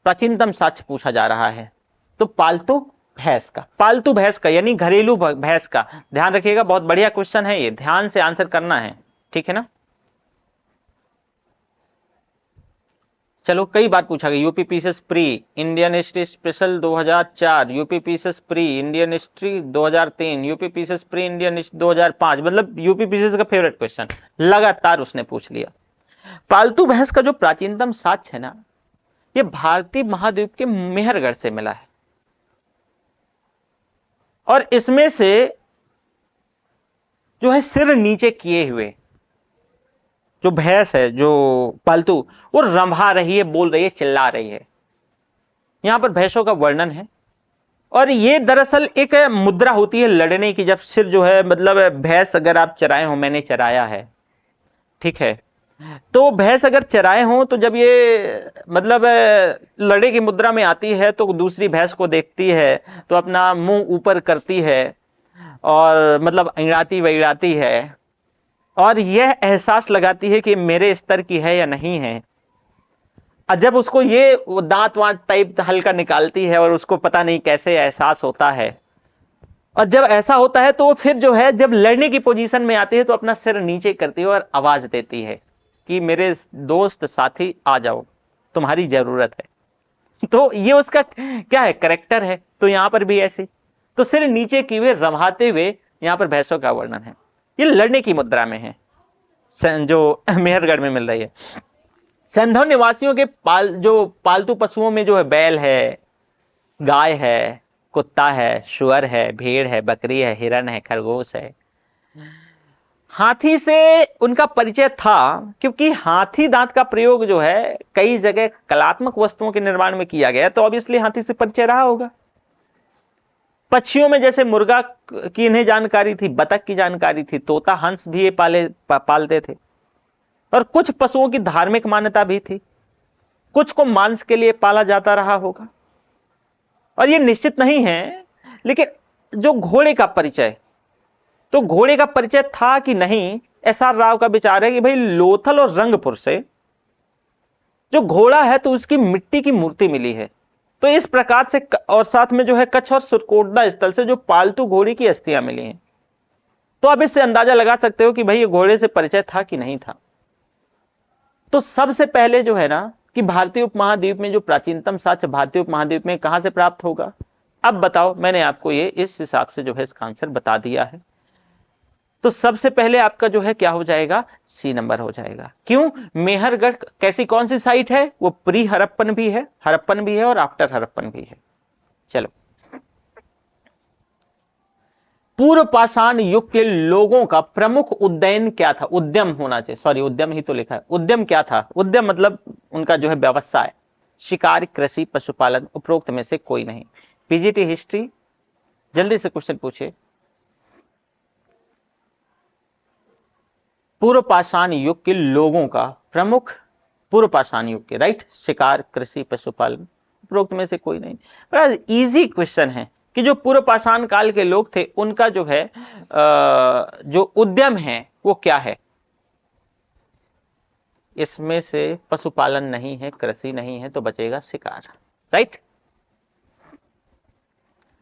प्राचीनतम साक्ष्य पूछा जा रहा है, तो पालतू भैंस का यानी घरेलू भैंस का। ध्यान रखिएगा, बहुत बढ़िया क्वेश्चन है ये, ध्यान से आंसर करना है, ठीक है ना। चलो कई बार पूछा गया, UP PCS pre, Indian history special 2004, UP PCS pre, Indian history 2003, UP PCS pre, Indian history 2005, मतलब यूपी पीसीएस का फेवरेट क्वेश्चन लगातार उसने पूछ लिया। पालतू भैंस का जो प्राचीनतम साक्ष्य है ना, ये भारतीय महाद्वीप के मेहरगढ़ से मिला है, और इसमें से जो है सिर नीचे किए हुए जो भैंस है, जो पालतू, वो रंभा रही है, बोल रही है, चिल्ला रही है। यहां पर भैंसों का वर्णन है, और ये दरअसल एक मुद्रा होती है लड़ने की, जब सिर जो है, मतलब भैंस अगर आप चराए हो, मैंने चराया है, ठीक है, तो भैंस अगर चराए हो तो जब ये मतलब लड़े की मुद्रा में आती है तो दूसरी भैंस को देखती है तो अपना मुंह ऊपर करती है और मतलब इड़ाती वड़ाती है, और यह एहसास लगाती है कि मेरे स्तर की है या नहीं है। और जब उसको ये दांत वांत टाइप हल्का निकालती है और उसको पता नहीं कैसे एहसास होता है, और जब ऐसा होता है तो फिर जो है जब लड़ने की पोजीशन में आती है तो अपना सिर नीचे करती है और आवाज देती है कि मेरे दोस्त साथी आ जाओ, तुम्हारी जरूरत है। तो ये उसका क्या है, करेक्टर है। तो यहां पर भी ऐसे, तो सिर नीचे किए हुए रमाते हुए यहां पर भैंसों का वर्णन है, ये लड़ने की मुद्रा में है, जो मेहरगढ़ में मिल रही है। सैंधव निवासियों के जो पालतू पशुओं में जो है बैल है, गाय है, कुत्ता है, शुअर है, भेड़ है, बकरी है, हिरन है, खरगोश है। हाथी से उनका परिचय था, क्योंकि हाथी दांत का प्रयोग जो है कई जगह कलात्मक वस्तुओं के निर्माण में किया गया, तो ऑब्वियसली हाथी से परिचय रहा होगा। पक्षियों में जैसे मुर्गा की इन्हें जानकारी थी, बतख की जानकारी थी, तोता हंस भी ये पालते थे, और कुछ पशुओं की धार्मिक मान्यता भी थी, कुछ को मांस के लिए पाला जाता रहा होगा, और ये निश्चित नहीं है। लेकिन जो घोड़े का परिचय, तो घोड़े का परिचय था कि नहीं, एसआर राव का विचार है कि भाई लोथल और रंगपुर से जो घोड़ा है तो उसकी मिट्टी की मूर्ति मिली है, तो इस प्रकार से, और साथ में जो है कच्छ और सुरकोटदा स्थल से जो पालतू घोड़े की अस्थियां मिली हैं, तो आप इससे अंदाजा लगा सकते हो कि भाई ये घोड़े से परिचय था कि नहीं था। तो सबसे पहले जो है ना कि भारतीय उपमहाद्वीप में जो प्राचीनतम साक्ष्य भारतीय उपमहाद्वीप में कहां से प्राप्त होगा, अब बताओ। मैंने आपको ये इस हिसाब से जो है इसका आंसर बता दिया है। तो सबसे पहले आपका जो है क्या हो जाएगा, सी नंबर हो जाएगा। क्यों, मेहरगढ़ कैसी कौन सी साइट है, वो प्री हड़प्पन भी है, हड़प्पन भी है और आफ्टर हड़प्पन भी है। चलो, पूर्व पाषाण युग के लोगों का प्रमुख उद्यम क्या था, उद्यम होना चाहिए, सॉरी उद्यम ही तो लिखा है, उद्यम क्या था, उद्यम मतलब उनका जो है व्यवसाय, शिकार, कृषि, पशुपालन, उपरोक्त में से कोई नहीं। पीजीटी हिस्ट्री, जल्दी से क्वेश्चन पूछे। पूर्व पाषाण युग के लोगों का प्रमुख, पूर्व पाषाण युग के, राइट, शिकार, कृषि, पशुपालन, उपरोक्त में से कोई नहीं। बड़ा इजी क्वेश्चन है कि जो पूर्व पाषाण काल के लोग थे उनका जो है जो उद्यम है वो क्या है। इसमें से पशुपालन नहीं है, कृषि नहीं है, तो बचेगा शिकार, राइट।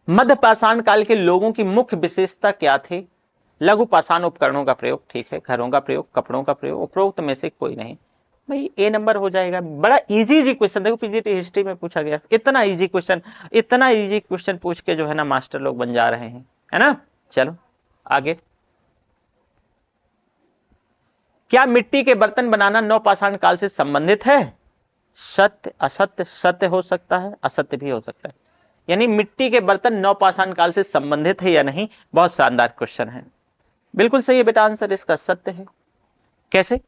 मध्य पाषाण काल के लोगों की मुख्य विशेषता क्या थी, लघु पाषाण उपकरणों का प्रयोग, ठीक है, घरों का प्रयोग, कपड़ों का प्रयोग, उपरोक्त में से कोई नहीं। भाई ए नंबर हो जाएगा। बड़ा इजी क्वेश्चन, देखो पीजीटी हिस्ट्री में पूछा गया, इतना इजी क्वेश्चन, इतना इजी क्वेश्चन पूछ के जो है ना मास्टर लोग बन जा रहे हैं, है ना। चलो आगे, क्या मिट्टी के बर्तन बनाना नवपाषाण काल से संबंधित है। सत्य असत्य, सत्य हो सकता है, असत्य भी हो सकता है, यानी मिट्टी के बर्तन नवपाषाण काल से संबंधित है या नहीं। बहुत शानदार क्वेश्चन है, बिल्कुल सही है बेटा, आंसर इसका सत्य है। कैसे,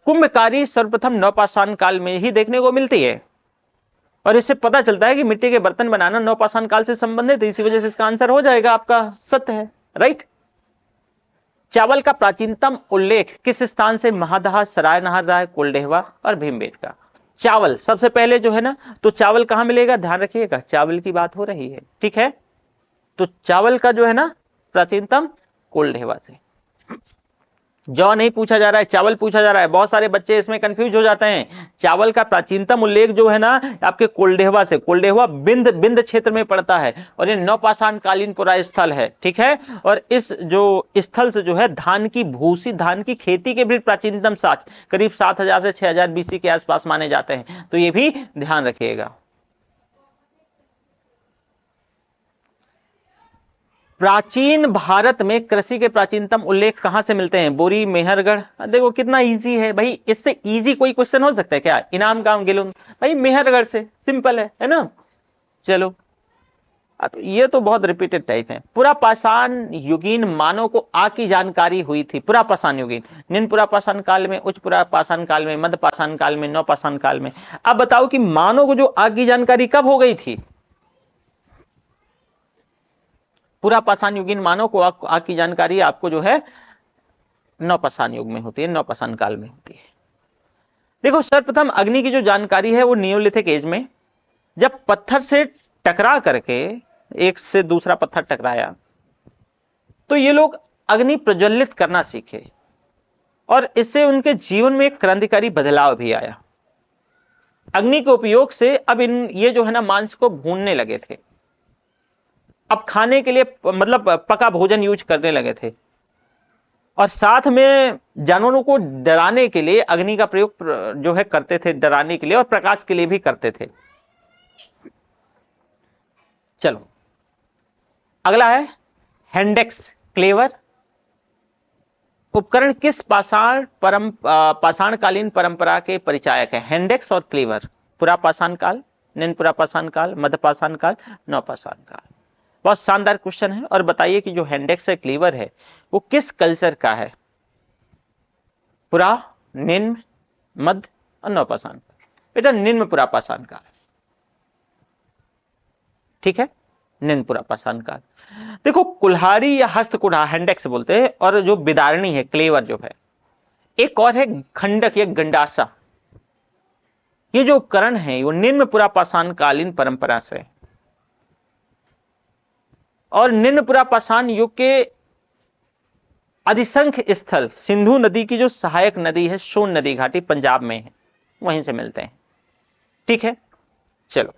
कुंभकारी सर्वप्रथम नवपाषाण काल में ही देखने को मिलती है, और इससे पता चलता है कि मिट्टी के बर्तन बनाना नवपाषाण काल से संबंधित है, इसी वजह से इसका आंसर हो जाएगा आपका सत्य है, राइट। चावल का प्राचीनतम उल्लेख किस स्थान से, महादहा, सराय नहर, कोल्डेहवा और भीमबेटका। चावल सबसे पहले जो है ना, तो चावल कहां मिलेगा, ध्यान रखिएगा, चावल की बात हो रही है, ठीक है। तो चावल का जो है ना प्राचीनतम कोल्डेहवा से। जौ नहीं पूछा जा रहा है, चावल पूछा जा रहा है। बहुत सारे बच्चे इसमें कंफ्यूज हो जाते हैं। चावल का प्राचीनतम उल्लेख जो है ना आपके कोल्डेहवा से, कोल्डेहवा बिंद बिंद क्षेत्र में पड़ता है और ये नवपाषाण कालीन पुरा स्थल है, ठीक है। और इस जो स्थल से जो है धान की भूसी, धान की खेती के भी प्राचीनतम साक्ष्य करीब 7000 से 6000 BC के आसपास माने जाते हैं, तो ये भी ध्यान रखिएगा। प्राचीन भारत में कृषि के प्राचीनतम उल्लेख कहां से मिलते हैं? बोरी, मेहरगढ़। देखो कितना इजी है भाई, इससे इजी कोई क्वेश्चन हो सकता है क्या? इनाम गांव गिलुन भाई, मेहरगढ़ से, सिंपल है ना। चलो तो ये तो बहुत रिपीटेड टाइप है। पुरापाषाण युगीन मानव को आग की जानकारी हुई थी। पुरापाषाण युगीन, निम्न पुरापाषाण काल में, उच्च पुरापाषाण काल में, मध्य पाषाण काल में, नवपाषाण काल में। अब बताओ कि मानव को जो आग की जानकारी कब हो गई थी? पुरापाषाण युगीन मानव को आग की जानकारी आपको जो है नवपाषाण युग में होती है, नवपाषाण काल में होती है। देखो सर्वप्रथम अग्नि की जो जानकारी है वो नियोलिथिक एज में, जब पत्थर से टकरा करके एक से दूसरा पत्थर टकराया तो ये लोग अग्नि प्रज्वलित करना सीखे और इससे उनके जीवन में एक क्रांतिकारी बदलाव भी आया। अग्नि के उपयोग से अब ये जो है ना मांस को भूनने लगे थे, अब खाने के लिए मतलब पका भोजन यूज करने लगे थे, और साथ में जानवरों को डराने के लिए अग्नि का प्रयोग जो है करते थे, डराने के लिए और प्रकाश के लिए भी करते थे। चलो अगला है हैंडेक्स क्लेवर उपकरण किस पाषाणकालीन परंपरा के परिचायक है? हैंडेक्स और क्लेवर, पुरापाषाण काल, निम्न पुरापाषाण काल, मध्यपाषाण काल, नवपाषाण काल। बहुत शानदार क्वेश्चन है। और बताइए कि जो हैंडेक्स है, क्लीवर है, वो किस कल्चर का है? पुरा, निम्न, मध्य और नवपाषाण। बेटा निम्न पुरापाषाण काल, ठीक है, निम्न पुरापाषाण काल। देखो कुल्हाड़ी या हस्तकुड़ा हैंडेक्स बोलते हैं, और जो बिदारणी है क्लेवर जो है, एक और है खंडक या गंडासा। ये जो उपकरण है वो निम्न पुरापाषाण कालीन परंपरा से, और निम्न पुरापाषाण युग के अधिसंख्य स्थल सिंधु नदी की जो सहायक नदी है सोन नदी घाटी पंजाब में है, वहीं से मिलते हैं, ठीक है। चलो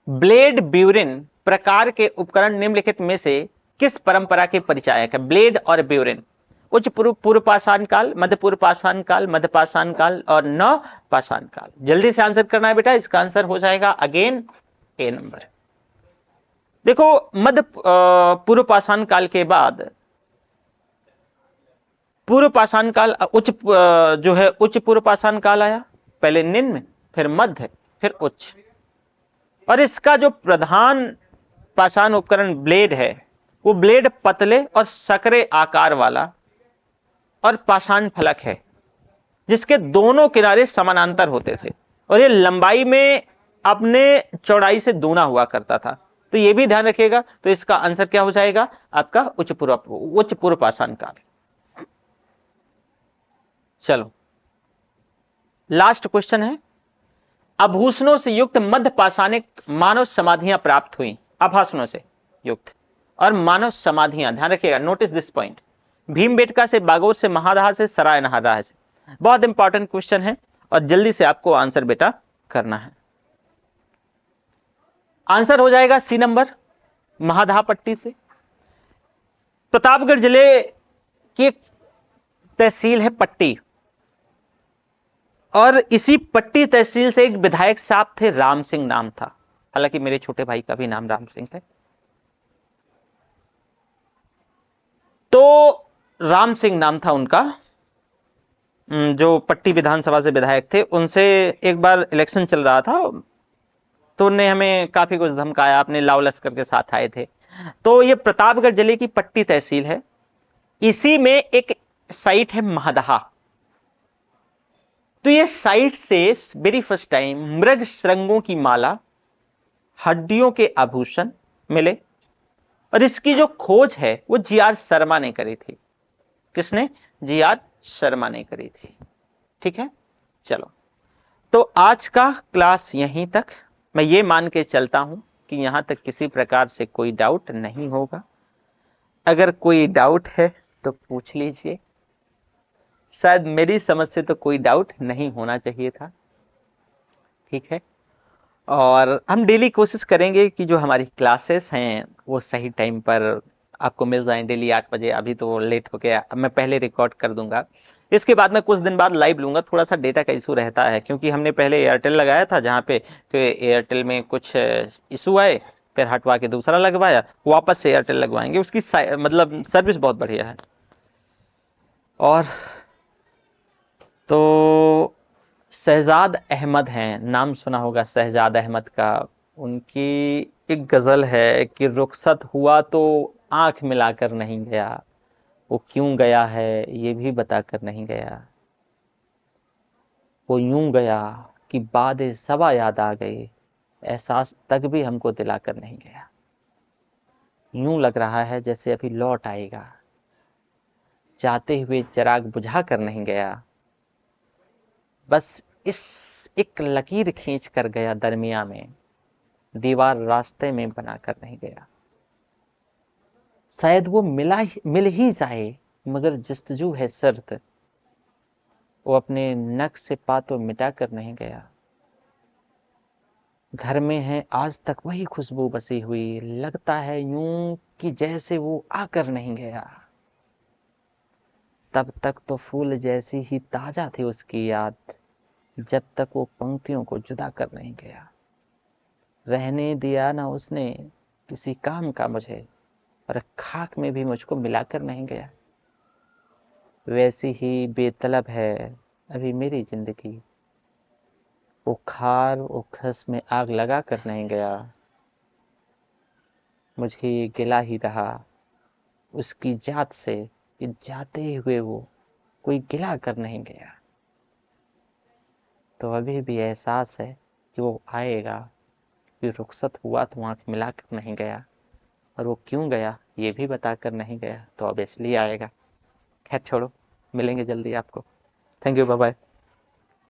ब्लेड ब्यूरिन प्रकार के उपकरण निम्नलिखित में से किस परंपरा के परिचायक है? ब्लेड और ब्यूरिन, उच्च पूर्व पाषाण काल, मध्य पूर्व पाषाण काल, मध्य पाषाण काल और नव पाषाण काल। जल्दी से आंसर करना है बेटा, इसका आंसर हो जाएगा अगेन ए नंबर। देखो मध्य पूर्व पाषाण काल के बाद पूर्व पाषाण काल, उच्च जो है उच्च पूर्व पाषाण काल आया, पहले निम्न, फिर मध्य, फिर उच्च। और इसका जो प्रधान पाषाण उपकरण ब्लेड है, वो ब्लेड पतले और सकरे आकार वाला और पाषाण फलक है, जिसके दोनों किनारे समानांतर होते थे, और ये लंबाई में अपने चौड़ाई से दूना हुआ करता था। तो ये भी ध्यान रखिएगा। तो इसका आंसर क्या हो जाएगा आपका? उच्च पूर्व पाषाण काल। चलो लास्ट क्वेश्चन है, आभूषणों से युक्त मध्य पाषाणिक मानव समाधियां प्राप्त हुई। आभूषणों से युक्त और मानव समाधियां, ध्यान रखिएगा, नोटिस दिस पॉइंट। भीमबेटका से, बागोर से, महादहा से, सराय नहादहा से। बहुत इंपॉर्टेंट क्वेश्चन है और जल्दी से आपको आंसर बेटा करना है। आंसर हो जाएगा सी नंबर, महादहा पट्टी से। प्रतापगढ़ जिले की एक तहसील है पट्टी, और इसी पट्टी तहसील से एक विधायक साहब थे, राम सिंह नाम था। हालांकि मेरे छोटे भाई का भी नाम राम सिंह है। तो राम सिंह नाम था उनका, जो पट्टी विधानसभा से विधायक थे। उनसे एक बार इलेक्शन चल रहा था, तो उन्होंने हमें काफी कुछ धमकाया, अपने लाव लश्कर के साथ आए थे। तो ये प्रतापगढ़ जिले की पट्टी तहसील है, इसी में एक साइट है महादहा। तो ये साइट से वेरी फर्स्ट टाइम मृग श्रृंगों की माला, हड्डियों के आभूषण मिले, और इसकी जो खोज है वो जी.आर. शर्मा ने करी थी। किसने? जी.आर. शर्मा ने करी थी, ठीक है। चलो तो आज का क्लास यहीं तक। मैं ये मान के चलता हूं कि यहां तक किसी प्रकार से कोई डाउट नहीं होगा। अगर कोई डाउट है तो पूछ लीजिए। शायद मेरी समझ से तो कोई डाउट नहीं होना चाहिए था। ठीक है। और हम डेली कोशिश करेंगे कि जो हमारी क्लासेस हैं वो सही टाइम पर आपको मिल जाएं, डेली 8 बजे। अभी तो लेट हो गया, अब मैं पहले रिकॉर्ड कर दूंगा। इसके बाद मैं कुछ दिन बाद लाइव लूंगा। थोड़ा सा डेटा का इशू रहता है क्योंकि हमने पहले एयरटेल लगाया था जहाँ पे, फिर एयरटेल में कुछ इशू आए, फिर हटवा के दूसरा लगवाया, वापस से एयरटेल लगवाएंगे। उसकी मतलब सर्विस बहुत बढ़िया है। और तो शहजाद अहमद हैं, नाम सुना होगा शहजाद अहमद का। उनकी एक गजल है कि रुखसत हुआ तो आंख मिलाकर नहीं गया, वो क्यों गया है ये भी बताकर नहीं गया, वो यूं गया कि बाद सबा याद आ गए, एहसास तक भी हमको दिलाकर नहीं गया। यूं लग रहा है जैसे अभी लौट आएगा, जाते हुए चिराग बुझा कर नहीं गया, बस इस एक लकीर खींच कर गया दरमिया में, दीवार रास्ते में बनाकर नहीं गया। शायद वो मिल ही जाए, मगर जस्तजू है शर्त, वो अपने नक्श से पा तो मिटा कर नहीं गया। घर में है आज तक वही खुशबू बसी हुई, लगता है यूं कि जैसे वो आकर नहीं गया। तब तक तो फूल जैसी ही ताजा थी उसकी याद, जब तक वो पंक्तियों को जुदा कर नहीं गया। रहने दिया ना उसने किसी काम का मुझे, और खाक में भी मुझको मिलाकर नहीं गया। वैसी ही बेतलब है अभी मेरी जिंदगी, वो खार वो खस में आग लगा कर नहीं गया। मुझे ये गिला ही रहा उसकी जात से कि जाते हुए वो कोई गिला कर नहीं गया। तो अभी भी एहसास है कि वो आएगा, कि रुखसत हुआ तो आंख मिला कर नहीं गया, और वो क्यों गया ये भी बता कर नहीं गया, तो अब इसलिए आएगा। खैर छोड़ो, मिलेंगे जल्दी आपको। Thank you, bye bye.